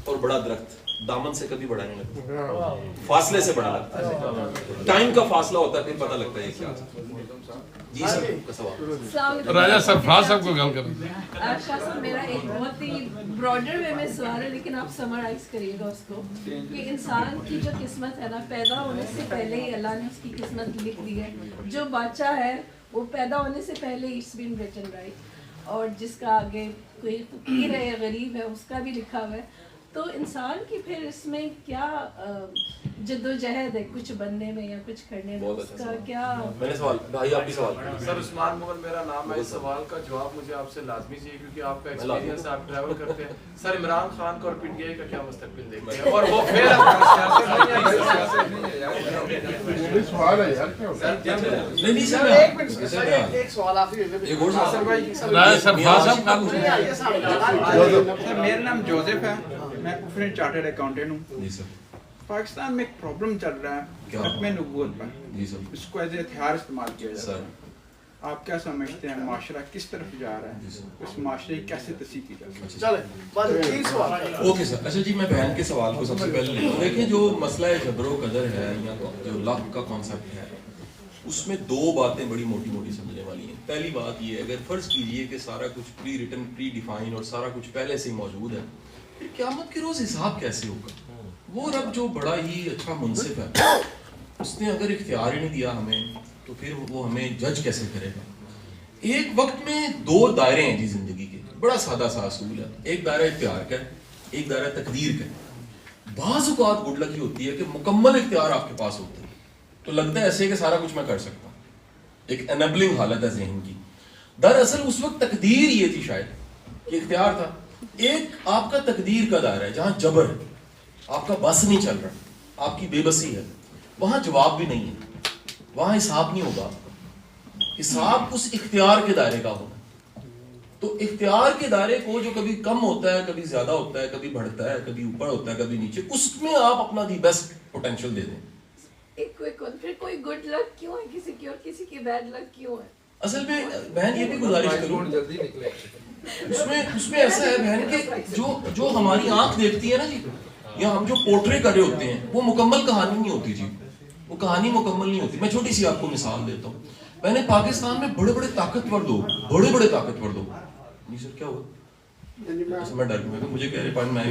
اور بڑا درخت دامن سے کبھی بڑا نہیں لگتا, فاصلے سے بڑا لگتا ہے. ٹائم کا فاصلہ ہوتا ہے, پھر پتہ لگتا ہے کیا. جی سر راجہ سرفراز صاحب کو گل کریں. شاہ صاحب میرا ایک بہت ہی براڈر وے میں سوال ہے, لیکن آپ سمرائز کریے گا اس کو کہ انسان کی جو قسمت ہے نا, پیدا ہونے سے پہلے ہی اللہ نے اس کی قسمت لکھ دی ہے. جو بادشاہ ہے وہ پیدا ہونے سے پہلے اٹس بین ریٹن رائٹ. اور جس کا آگے کوئی فقیر ہے یا غریب ہے اس کا بھی لکھا ہوا ہے. تو انسان کی پھر اس میں کیا جدوجہد ہے کچھ بننے میں یا کچھ کرنے میں, اس کا کیا؟ میں نے سوال بھائی آپ بھی سوال. سر عثمان مغل میرا نام ہے. اس سوال کا جواب مجھے آپ سے لازمی چاہیے کیونکہ آپ کا ایکسپیرینس, آپ ٹریول کرتے ہیں. سر عمران خان کا اور پی ٹی آئی کا کیا مستقبل دیکھتے ہیں, اور وہ پھر سوال ہے یار ایک سوال آخری میرا نام جوزف ہے, میں پروفیشنل چارٹرڈ اکاؤنٹنٹ ہوں. جی سر. پاکستان میں ایک پرابلم چل رہا ہے ختم نبوت پر. جی سر. اس کو ایز اے ہتھیار استعمال کیا جاتا ہے. سر آپ کیا سمجھتے ہیں معاشرہ کس طرف جا رہا ہے, اس معاشرے کی کیسے تصحیح کی جا سکتی ہے؟ چلیں اوکے سر. اچھا جی, میں بہن کے سوال کو سب سے پہلے لے دیکھیں. جو مسئلہ جبر و قدر ہے یا جو لک کا کانسیپٹ ہے, اس میں دو باتیں بڑی موٹی موٹی سمجھنے والی ہیں. پہلی بات یہ ہے, اگر فرض کیجئے کہ سارا کچھ پری ریٹن پری ڈیفائن اور سارا کچھ پہلے سے ہی موجود ہے, پھر قیامت کے روز حساب کیسے ہوگا؟ وہ رب جو بڑا ہی اچھا منصف ہے, اس نے اگر اختیار ہی نہیں دیا ہمیں, تو پھر وہ ہمیں جج کیسے کرے گا؟ ایک وقت میں دو دائرے ہیں جی زندگی کے, بڑا سادہ سا اصول ہے. ایک دائرہ اختیار کا ہے, ایک دائرہ تقدیر کا ہے. بعض اوقات گڈ لک یہ ہوتی ہے کہ مکمل اختیار آپ کے پاس ہوتا ہے, تو لگتا ہے ایسے کہ سارا کچھ میں کر سکتا ہوں, ایک انیبلنگ حالت ہے ذہن کی. دراصل اس وقت تقدیر یہ تھی شاید کہ اختیار تھا. ایک آپ کا تقدیر کا دائرہ ہے جہاں جبر ہے, آپ کا بس نہیں چل رہا, آپ کی بے بسی ہے, وہاں جواب بھی نہیں ہے, وہاں حساب نہیں ہوگا. حساب اس اختیار کے دائرے کا ہوگا. تو اختیار کے دائرے کو جو کبھی کم ہوتا ہے, کبھی زیادہ ہوتا ہے, کبھی بڑھتا ہے, کبھی اوپر ہوتا ہے, کبھی نیچے, اس میں آپ اپنا دی بیسٹ پوٹینشیل دے دیں. پھر کوئی گڈ لک کیوں ہے کسی کی اور کسی کی بیڈ لک کیوں ہے؟ اصل میں بہن یہ بھی گزارش کروں, اس میں ایسا ہے بہن کہ جو ہماری آنکھ دیکھتی ہے نا جی, یا ہم جو پورٹری کر رہے ہوتے ہیں, وہ مکمل کہانی نہیں ہوتی جی, وہ کہانی مکمل نہیں ہوتی. میں چھوٹی سی آپ کو مثال دیتا ہوں. میں نے پاکستان میں بڑے بڑے طاقتور لوگ نہیں سر کیا ہوا, میں ڈر گیا, مجھے کہہ رہے پوائنٹ میں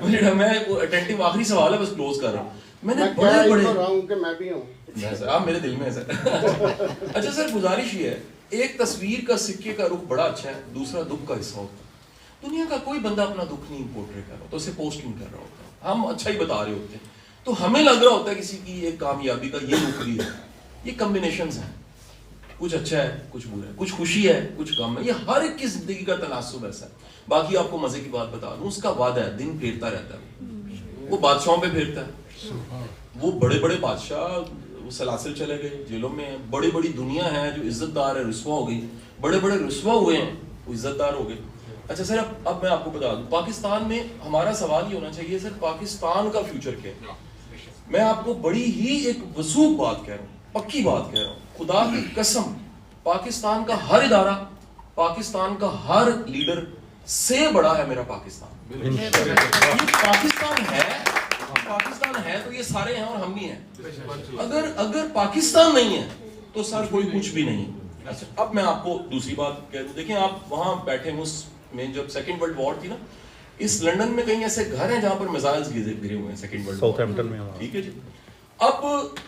بھی میں اٹینٹیو آخری سوال ہے بس کلوز کر رہا ہوں. میں نے بڑے بڑے آپ میرے دل میں ہے سر. اچھا سر, گزارش یہ ہے, ایک تصویر کا سکے کا رخ بڑا اچھا ہے, دوسرا دکھ کا حصہ ہوتا ہے. دنیا کا کوئی بندہ اپنا دکھ نہیں پورٹری کر رہا ہوتا, اسے پوسٹ نہیں کر رہا ہوتا, ہم اچھا ہی بتا رہے ہوتے ہیں. تو ہمیں لگ رہا ہوتا ہے کسی کی ایک کامیابی کا یہ رخ بھی ہے. یہ کمبینیشنز ہیں, کچھ اچھا ہے, کچھ برا ہے, کچھ خوشی ہے, کچھ غم ہے. یہ ہر ایک کی زندگی کا تناسب ایسا ہے. باقی آپ کو مزے کی بات بتا دوں, اس کا وعدہ ہے, دن پھیرتا رہتا ہے, وہ بادشاہوں پہ پھیرتا ہے. وہ بڑے بڑے بادشاہ وہ سلاسل چلے گئے, جیلوں میں ہیں. بڑی بڑی دنیا ہے جو عزت دار ہے, رسوا ہو گئی. بڑے بڑے رسوا ہوئے ہیں, وہ عزت دار ہو گئے. اچھا سر, اب میں آپ کو بتا دوں, پاکستان میں ہمارا سوال یہ ہونا چاہیے سر, پاکستان کا فیوچر کیا ہے. میں آپ کو بڑی ہی ایک وثوق بات کہہ رہا ہوں, پکی بات کہہ رہا ہوں, خدا کی قسم, پاکستان کا ہر ادارہ, پاکستان کا ہر لیڈر سے بڑا ہے میرا پاکستان. پاکستان ہے تو یہ سارے ہیں اور ہم بھی ہیں. اگر پاکستان نہیں ہے تو سر کوئی کچھ بھی نہیں. اچھا, اب میں آپ کو دوسری بات کہہ دوں. دیکھیں آپ وہاں بیٹھے ہیں, اس میں جب سیکنڈ ورلڈ وار تھی نا, اس لنڈن میں کہیں ایسے گھر ہیں جہاں پر میزائلز گرے ہوئے ہیں second world war. Southampton میں. ٹھیک ہے جی. اب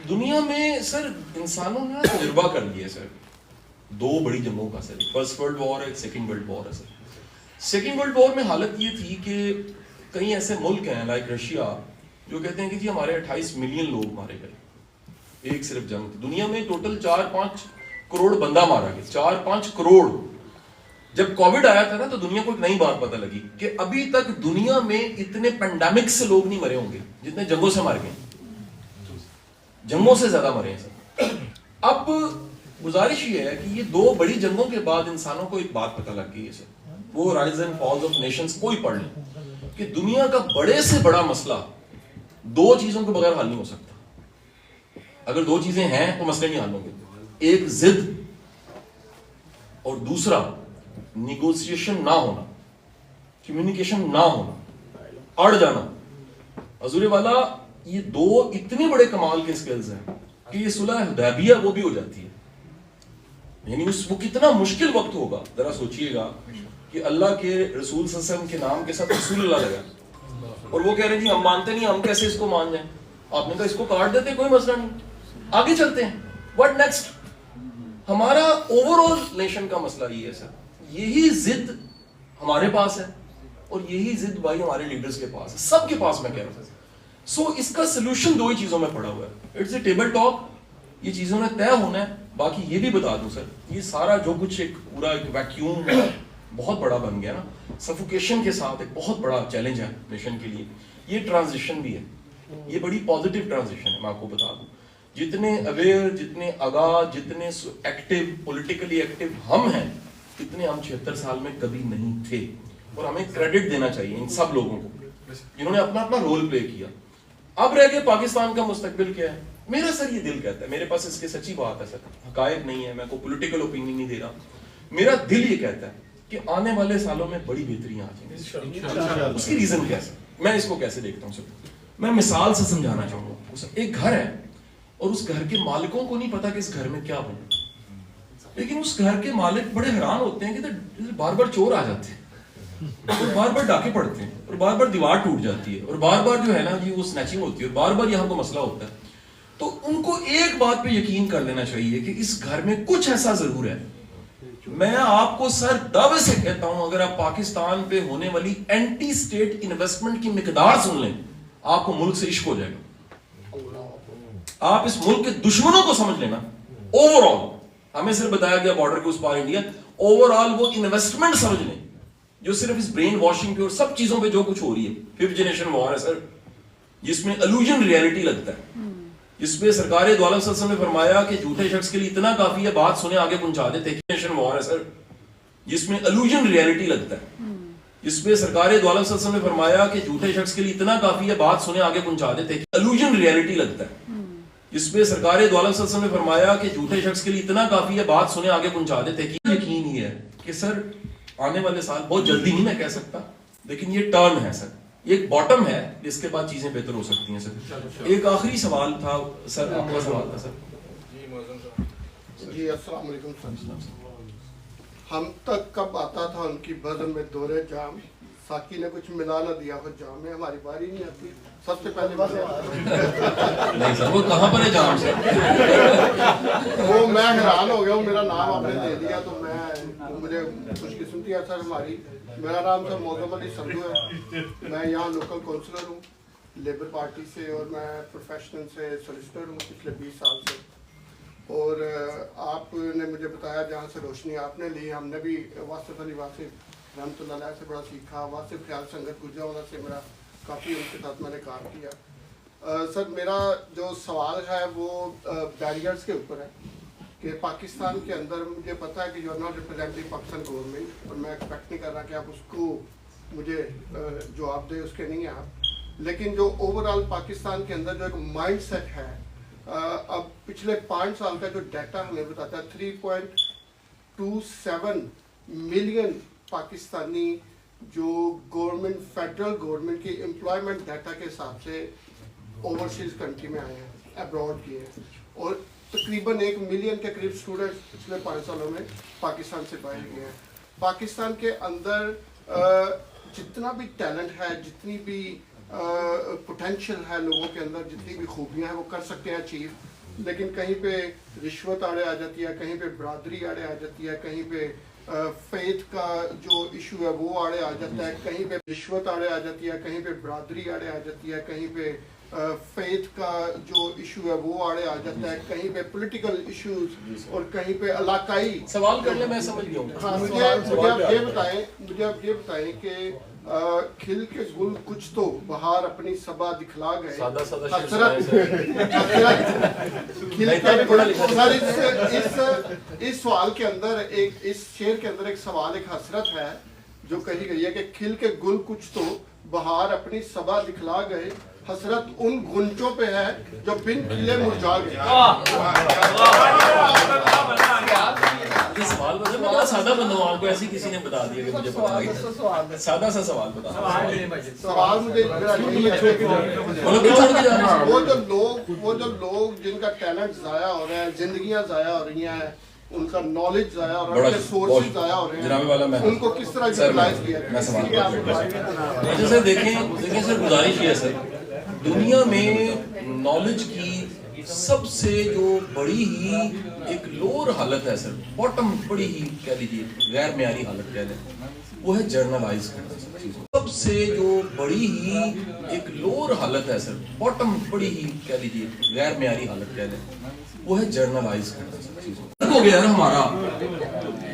دنیا میں سر انسانوں نے تجربہ کر لیا سر دو بڑی جنگوں کا سر, فرسٹ ورلڈ وار ہے, سیکنڈ ورلڈ وار ہے سر. سیکنڈ ورلڈ وار میں حالت یہ تھی کہ کئی ایسے ملک ہیں لائک رشیا جو کہتے ہیں کہ جی ہمارے 28 ملین لوگ مارے گئے, ایک صرف جنگ تھی. دنیا میں ٹوٹل 4-5 کروڑ بندہ مارا گیا, 4-5 کروڑ. جب کووڈ آیا تھا نا تو دنیا کو ایک نئی بات پتہ لگی کہ ابھی تک دنیا میں اتنے پینڈیمک سے لوگ نہیں مرے ہوں گے جتنے جنگوں سے مر گئے. جنگوں سے زیادہ مرے ہیں سر. اب گزارش یہ ہے کہ یہ دو بڑی جنگوں کے بعد انسانوں کو ایک بات پتہ لگ گئی ہے سر, وہ rise and falls of nations کوئی پڑھ لیں, کہ دنیا کا بڑے سے بڑا مسئلہ دو چیزوں کے بغیر حل نہیں ہو سکتا. اگر دو چیزیں ہیں تو مسئلے نہیں حل ہوں گے. ایک ضد اور دوسرا نیگوسیشن نہ ہونا, کمیونیکیشن نہ ہونا, اڑ جانا. حضور والا یہ دو اتنے بڑے کمال کے سکلز ہیں کہ یہ صلح حدیبیہ وہ بھی ہو جاتی ہے. یعنی وہ کتنا مشکل وقت ہوگا, ذرا سوچئے گا کہ اللہ کے رسول صلی اللہ علیہ وسلم کے نام کے ساتھ رسول اللہ لگا اور وہ کہہ رہے ہیں جی ہم مانتے نہیں, ہم کیسے اس کو مان جائیں. آپ نے کہا اس کو کاٹ دیتے, کوئی مسئلہ نہیں, آگے چلتے ہیں. What next? ہمارا اوور آل نیشن کا مسئلہ یہ ہے سر, یہی ضد ہمارے پاس ہے اور یہی ضد بھائی ہمارے لیڈرز کے پاس ہے, سب کے پاس میں کہہ رہا ہوں. سو اس کا سلوشن دو ہی چیزوں میں پڑا ہوا ہے, اٹس اے ٹیبل ٹاک, یہ چیزوں نے طے ہونا ہے. باقی یہ بھی بتا دوں سر, یہ سارا جو کچھ ایک پورا ایک ویکیوم بہت بڑا بن گیا نا, سفوکیشن کے ساتھ ایک بہت بڑا چیلنج ہے نیشن کے لیے. یہ ٹرانزیشن بھی ہے, یہ بڑی پازیٹیو ٹرانزیشن ہے. میں آپ کو بتا دوں, جتنے اویئر, جتنے آگاہ, جتنے ایکٹیو, پولیٹیکلی ایکٹیو ہم ہیں, اتنے ہم 76 سال میں کبھی نہیں تھے. اور ہمیں کریڈٹ دینا چاہیے ان سب لوگوں کو جنہوں نے اپنا اپنا رول پلے کیا. اب رہ گیا پاکستان کا مستقبل کیا ہے. میرا سر یہ دل کہتا ہے, میرے پاس اس کے سچی بات ہے سر, حقائق نہیں ہے, میں کوئی پولیٹیکل اوپینین نہیں دے رہا, میرا دل یہ کہتا ہے کہ آنے والے سالوں میں بڑی بہتریاں آ جائیں گی. اس کی ریزن کیا ہے, میں اس کو کیسے دیکھتا ہوں سر, میں مثال سے سمجھانا چاہوں گا. ایک گھر ہے اور اس گھر کے مالکوں کو نہیں پتا کہ اس گھر میں کیا بنا, لیکن اس گھر کے مالک بڑے حیران ہوتے ہیں کہ بار بار چور آ جاتے ہیں, اور بار بار ڈاکے پڑتے ہیں, اور بار بار دیوار ٹوٹ جاتی ہے, اور بار بار جو ہے نا جی وہ سنیچنگ ہوتی ہے, اور بار بار یہاں کو مسئلہ ہوتا ہے. تو ان کو ایک بات پہ یقین کر لینا چاہیے کہ اس گھر میں کچھ ایسا ضرور ہے. میں آپ کو سر دعوے سے کہتا ہوں, اگر آپ پاکستان پہ ہونے والی اینٹی اسٹیٹ انویسٹمنٹ کی مقدار سن لیں, آپ کو ملک سے عشق ہو جائے گا. آپ اس ملک کے دشمنوں کو سمجھ لینا. اوور آل ہمیں صرف بتایا گیا بارڈر کے اس پار انڈیا, اوور آل وہ انویسٹمنٹ سمجھ لیں جو صرف اس برین واشنگ پہ اور سب چیزوں پہ جو کچھ ہو رہی ہے. 5th جنریشن وار ہے سر, جس میں الوژن ریئلٹی لگتا ہے, جس پہ سرکار دو عالم صلی اللہ علیہ وسلم نے فرمایا کہ جھوٹے شخص کے لیے اتنا کافی ہے بات سنے آگے پہنچا دے. جنریشن وار ہے سر, جس میں الوژن ریئلٹی لگتا ہے, جس پہ سرکار دو عالم صلی اللہ علیہ وسلم نے فرمایا کہ جھوٹے شخص کے لیے اتنا کافی ہے بات سنے آگے پہنچا دے. الوژن ریئلٹی لگتا ہے, جس پہ سرکار دو عالم صلی اللہ علیہ وسلم نے فرمایا کہ جھوٹے شخص کے لیے اتنا کافی ہے بات سنے آگے پہنچا دے. یقین یہ ہے کہ سر آنے والے سال بہت جلدی نہیں میں کہہ سکتا, لیکن یہ ٹرن ہے سر, یہ ایک باٹم ہے, جس کے بعد چیزیں بہتر ہو سکتی ہیں سر. ایک آخری سوال تھا سر, آپ کا سوال تھا سر. جی السلام علیکم سر. ہم تک کب آتا تھا ان کی بزم میں دورے جام, ساقی نے کچھ ملا نہ دیا ہو جام میں, ہماری باری نہیں آتی. سب سے پہلے نہیں سر, وہ کہاں پر ہے جام سے؟ وہ میں حیران ہو گیا ہوں, میرا نام آپ نے دے دیا تو مجھے خوش قسمتی ہے سر ہماری. میرا نام سر موزم علی سندھو ہے, میں یہاں لوکل کونسلر ہوں لیبر پارٹی سے, اور میں پروفیشنل سے سولیسٹر ہوں پچھلے 20 سال سے. اور آپ نے مجھے بتایا جہاں سے روشنی آپ نے لی, ہم نے بھی واصف علی واصف رحمۃ اللہ علیہ سے بڑا سیکھا. واصف خیال سنگت گجرانوالہ سے میرا کافی ان کے ساتھ میں نے کام کیا. سر میرا جو سوال ہے وہ بیریئرز کے اوپر ہے کہ پاکستان کے اندر مجھے پتہ ہے کہ you are not representing Pakistan government, اور میں ایکسپیکٹ نہیں کر رہا کہ آپ اس کو مجھے جواب دیں, اس کے نہیں ہیں آپ. لیکن جو اوور آل پاکستان کے اندر جو ایک مائنڈ سیٹ ہے, اب پچھلے 5 سال کا جو ڈیٹا ہمیں بتاتا ہے 3.27 ملین پاکستانی جو گورنمنٹ فیڈرل گورنمنٹ کی امپلائمنٹ ڈیٹا کے حساب سے اوورسیز کنٹری میں آئے ہیں, ابراڈ کیے ہیں, اور تقریباً 1 ملین کے قریب اسٹوڈنٹس پچھلے 5 سالوں میں پاکستان سے باہر گئے ہیں. پاکستان کے اندر جتنا بھی ٹیلنٹ ہے, جتنی بھی پوٹینشیل ہے لوگوں کے اندر, جتنی بھی خوبیاں ہیں وہ کر سکتے ہیں اچیو, لیکن کہیں پہ رشوت آڑے آ جاتی ہے, کہیں پہ برادری آڑے آ جاتی ہے, کہیں پہ فیتھ کا جو ایشو ہے وہ آڑے آ جاتا ہے, کہیں پہ رشوت آڑے آ جاتی ہے, کہیں پہ برادری آڑے آ جاتی ہے, کہیں پہ فیتھ کا جو ایشو ہے وہ آڑے آ جاتا ہے, کہیں پہ پولیٹیکل ایشوز, اور کہیں پہ علاقائی. سوال کرنے میں سمجھ گیا ہوں. ہاں مجھے آپ یہ بتائیں کہ کھل کے گل کچھ تو بہار اپنی صبا دکھلا گئے, اس سوال کے اندر اس شعر کے اندر ایک سوال, ایک حسرت ہے جو کہی گئی ہے کہ کھل کے گل کچھ تو بہار اپنی صبا دکھلا گئے, حسرت ان گنچوں پہ ہے جو بن کھلے مرجھا گئے. سوال بڑا سادہ بندہ ہوں, آپ کو ایسی کسی نے بتا دیا کہ مجھے پتا ہے. سادہ سا سوال بتا. سوال مجھے وہ جو لوگ جن کا ٹیلنٹ ضائع ہو رہا ہے, زندگیاں ضائع ہو رہی ہیں, ان کا نالج ضائع ہو رہا ہے, سورسز ضائع ہو رہے ہیں, ان کو کس طرح یوٹیلائز کیا جائے؟ جیسے دیکھیں سر, گزارش یہ ہے سر, دنیا میں نالج کی سب سے جو بڑی ہی ایک لوور حالت ہے سر, باٹم بڑی ہی کہہ لیجیے غیر معیاری حالت کہہ لیں, وہ ہے جرنلائز کرنا سب چیزوں. سب سے جو بڑی ہی ایک لوور حالت ہے سر, باٹم بڑی ہی کہہ لیجیے غیر معیاری حالت کہہ لیں, وہ ہے جرنلائز کرنا سب چیزوں. ہو گیا نا ہمارا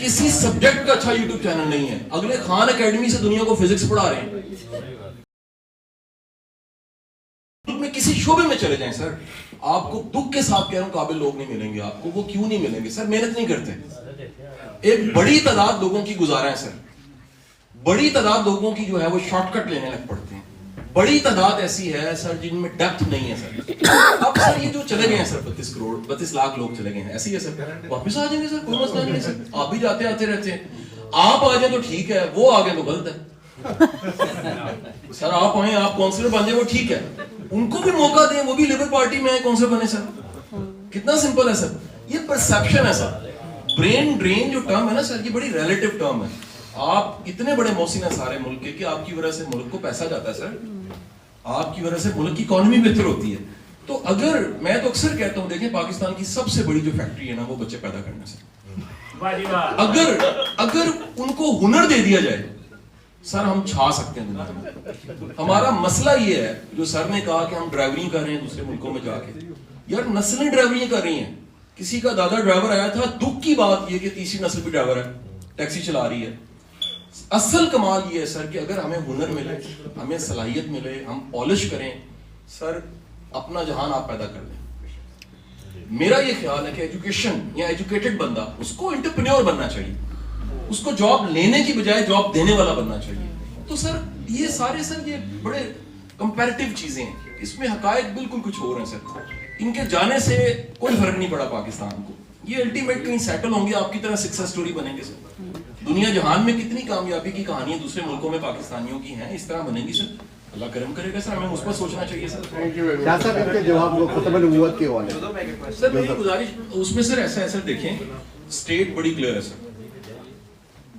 کسی سبجیکٹ کا اچھا یوٹیوب چینل نہیں ہے, اگلے خان اکیڈمی سے دنیا کو فزکس پڑھا رہے ہیں. میں کسی شعبے میں چلے جائیں سر, آپ کو دکھ کے ساتھ کہہ رہا ہوں قابل لوگ نہیں ملیں گے آپ کو. وہ کیوں نہیں ملیں گے سر؟ محنت نہیں کرتے. ایک بڑی تعداد لوگوں کی گزارا ہے سر, بڑی تعداد لوگوں کی جو ہے وہ شارٹ کٹ لینے لگ پڑتے ہیں. بڑی تعداد ایسی ہے سر جن میں ڈیپتھ نہیں ہے سر. اب سر یہ جو چلے گئے ہیں سر 32 لاکھ لوگ چلے گئے ہیں, ایسی ہے سر, واپس آ جائیں گے سر, کوئی مسئلہ نہیں ہے سر. آپ بھی جاتے آتے رہتے ہیں, آپ آ جائیں تو ٹھیک ہے, وہ آ گئے تو غلط ہے سر. آپ آئیں, آپ کونسلر بن جائیں وہ ٹھیک ہے, ان کو بھی موقع دیں, وہ بھی لیبر پارٹی میں آئے کونسلر بنے سر. کتنا سمپل ہے سر. یہ پرسیپشن ہے سر. برین ڈرین جو ٹرم ہے نا سر, یہ بڑی ریلیٹو ٹرم ہے. آپ اتنے بڑے محسن ہیں سارے ملک کے کہ آپ کی وجہ سے ملک کو پیسہ جاتا ہے سر, آپ کی وجہ سے ملک کی اکانومی بہتر ہوتی ہے. تو اگر میں تو اکثر کہتا ہوں, دیکھیں پاکستان کی سب سے بڑی جو فیکٹری ہے نا وہ بچے پیدا کرنے سے. اگر ان کو ہنر دے دیا جائے سر, ہم چھا سکتے ہیں دنیا میں. ہمارا مسئلہ یہ ہے جو سر نے کہا کہ ہم ڈرائیوری کر رہے ہیں دوسرے ملکوں میں جا کے, یار نسلیں ڈرائیوری کر رہی ہیں. کسی کا دادا ڈرائیور آیا تھا, دکھ کی بات یہ کہ تیسری نسل بھی ڈرائیور ہے, ٹیکسی چلا رہی ہے. اصل کمال یہ ہے سر کہ اگر ہمیں ہنر ملے, ہمیں صلاحیت ملے, ہم پالش کریں سر, اپنا جہان آپ پیدا کر لیں. میرا یہ خیال ہے کہ ایجوکیشن یا ایجوکیٹڈ بندہ, اس کو انٹرپرینیور بننا چاہیے, اس کو جاب لینے کی بجائے جاب دینے والا بننا چاہیے. تو سر یہ سارے سر یہ بڑے کمپیریٹیو چیزیں ہیں, اس میں حقائق بالکل کچھ اور ہیں سر. ان کے جانے سے کوئی فرق نہیں پڑا پاکستان کو. یہ الٹیمیٹ کہیں سیٹل ہوں گے, آپ کی طرح سکسیس سٹوری بنیں گے سر. دنیا جہان میں کتنی کامیابی کی کہانیاں دوسرے ملکوں میں پاکستانیوں کی ہیں, اس طرح بنیں گی سر. اللہ کرم کرے گا سر, ہمیں اس پر سوچنا چاہیے سر. کیا سر ان کے جواب ختم نبوت کے والے سر میری گزارش اس میں سر ایسا ہے سر, دیکھیں اسٹیٹ بڑی کلیئر ہے سر.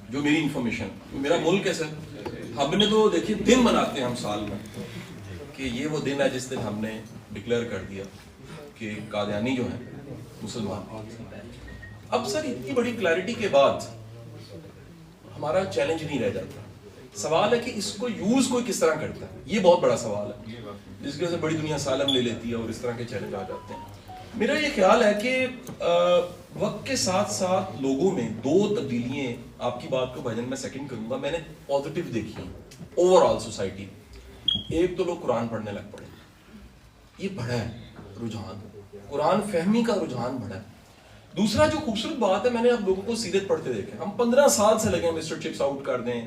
جو میری انفارمیشن, میرا ملک ہے سر, ہم نے تو دیکھیے دن مناتے ہیں ہم سال میں کہ یہ وہ دن ہے جس دن ہم نے ڈکلیئر کر دیا کہ قادیانی جو ہیں مسلمان. اب سر اتنی بڑی کلیئرٹی کے بعد ہمارا چیلنج نہیں رہ جاتا. سوال ہے کہ اس کو یوز کوئی کس طرح کرتا ہے, یہ بہت بڑا سوال ہے جس کی وجہ سے بڑی دنیا سالم لے لیتی ہے اور اس طرح کے چیلنج آ جاتے ہیں. میرا یہ خیال ہے کہ وقت کے ساتھ ساتھ لوگوں میں دو تبدیلیاں, آپ کی بات کو بھجن میں سیکنڈ کروں گا, میں نے پازیٹیو دیکھی ہیں اوور آل سوسائٹی. ایک تو لوگ قرآن پڑھنے لگ پڑے, یہ بڑھا ہے رجحان, قرآن فہمی کا رجحان بڑھا ہے. دوسرا جو خوبصورت بات ہے, میں نے آپ لوگوں کو سیرت پڑھتے دیکھے, ہم 15 سال سے لگے مسٹر چپس آؤٹ کر دیں.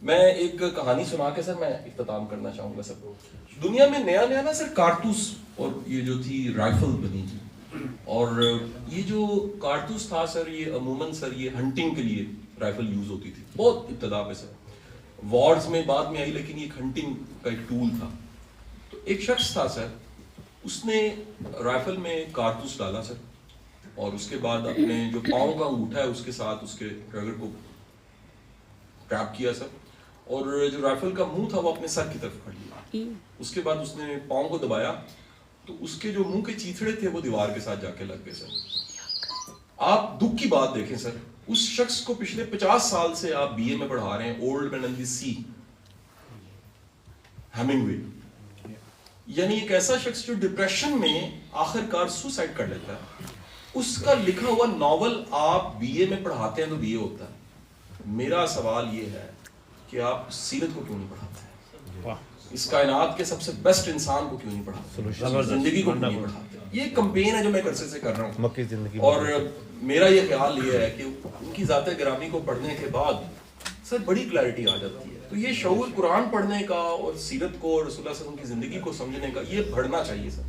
میں ایک کہانی سنا کے سر میں اختتام کرنا چاہوں گا. سر دنیا میں نیا نیا نا سر کارتوس اور یہ جو تھی رائفل بنی تھی, اور یہ جو کارتوس تھا سر یہ عموماً سر یہ ہنٹنگ کے لیے رائفل یوز ہوتی تھی بہت ابتدا میں سر, وارز میں بعد میں آئی, لیکن یہ ہنٹنگ کا ایک ٹول تھا. تو ایک شخص تھا سر, اس نے رائفل میں کارتوس ڈالا سر, اور اس کے بعد اپنے جو پاؤں کا انگوٹھا ہے اس کے ساتھ اس کے ٹریگر کو ٹریپ کیا سر, اور جو رائفل کا منہ تھا وہ اپنے سر کی طرف کر لیا. اس کے بعد اس نے پاؤں کو دبایا تو اس کے جو منہ کے چیتھڑے تھے وہ دیوار کے ساتھ جا کے لگ گئے سر. آپ دکھ کی بات دیکھیں سر, اس شخص کو پچھلے 50 سال سے آپ بی اے میں پڑھا رہے ہیں, اولڈ مین ان دی سی, ہیمنگوے. یعنی ایک ایسا شخص جو ڈپریشن میں آخر کار سوسائڈ کر لیتا ہے, اس کا لکھا ہوا ناول آپ بی اے میں پڑھاتے ہیں تو بی اے ہوتا ہے. میرا سوال یہ ہے کہ آپ سیرت کو کیوں نہیں پڑھاتے ہیں, اس کائنات کے سب سے بیسٹ انسان کو کیوں نہیں پڑھاتے, زندگی کو کیوں نہیں پڑھاتے. یہ کمپین ہے جو میں عرصے سے کر رہا ہوں, اور میرا یہ خیال یہ ہے کہ ان کی ذات گرامی کو پڑھنے کے بعد سر بڑی کلیئرٹی آ جاتی ہے. تو یہ شعور قرآن پڑھنے کا اور سیرت کو اور رسول اللہ صلی اللہ علیہ وسلم کی زندگی کو سمجھنے کا یہ بڑھنا چاہیے سر,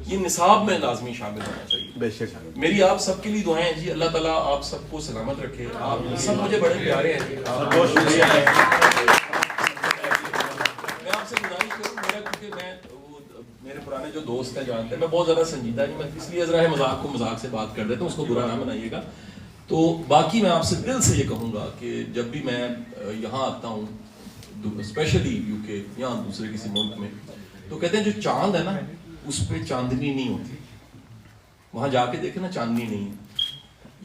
یہ نصاب میں لازمی شامل ہونا چاہیے. بے شک میری آپ سب کے لیے دعائیں ہیں جی, اللہ تعالیٰ آپ سب کو سلامت رکھے. آپ سب مجھے بڑے پیارے ہیں جی, بہت شکریہ. میں آپ سے گزارش کروں, میرا کیونکہ میں میرے پرانے جو دوست ہیں جانتے ہیں میں بہت زیادہ سنجیدہ نہیں, میں اس لیے ذرا مذاق کو مذاق سے بات کر دیتا ہوں, اس کو برا نہ بنائیے گا. تو باقی میں آپ سے دل سے یہ کہوں گا کہ جب بھی میں یہاں آتا ہوں, اسپیشلی یو کے یا دوسرے کسی ملک میں, تو کہتے ہیں جو چاند ہے نا اس پہ چاندنی نہیں ہوتی. وہاں جا کے دیکھیں نا چاندنی نہیں ہے.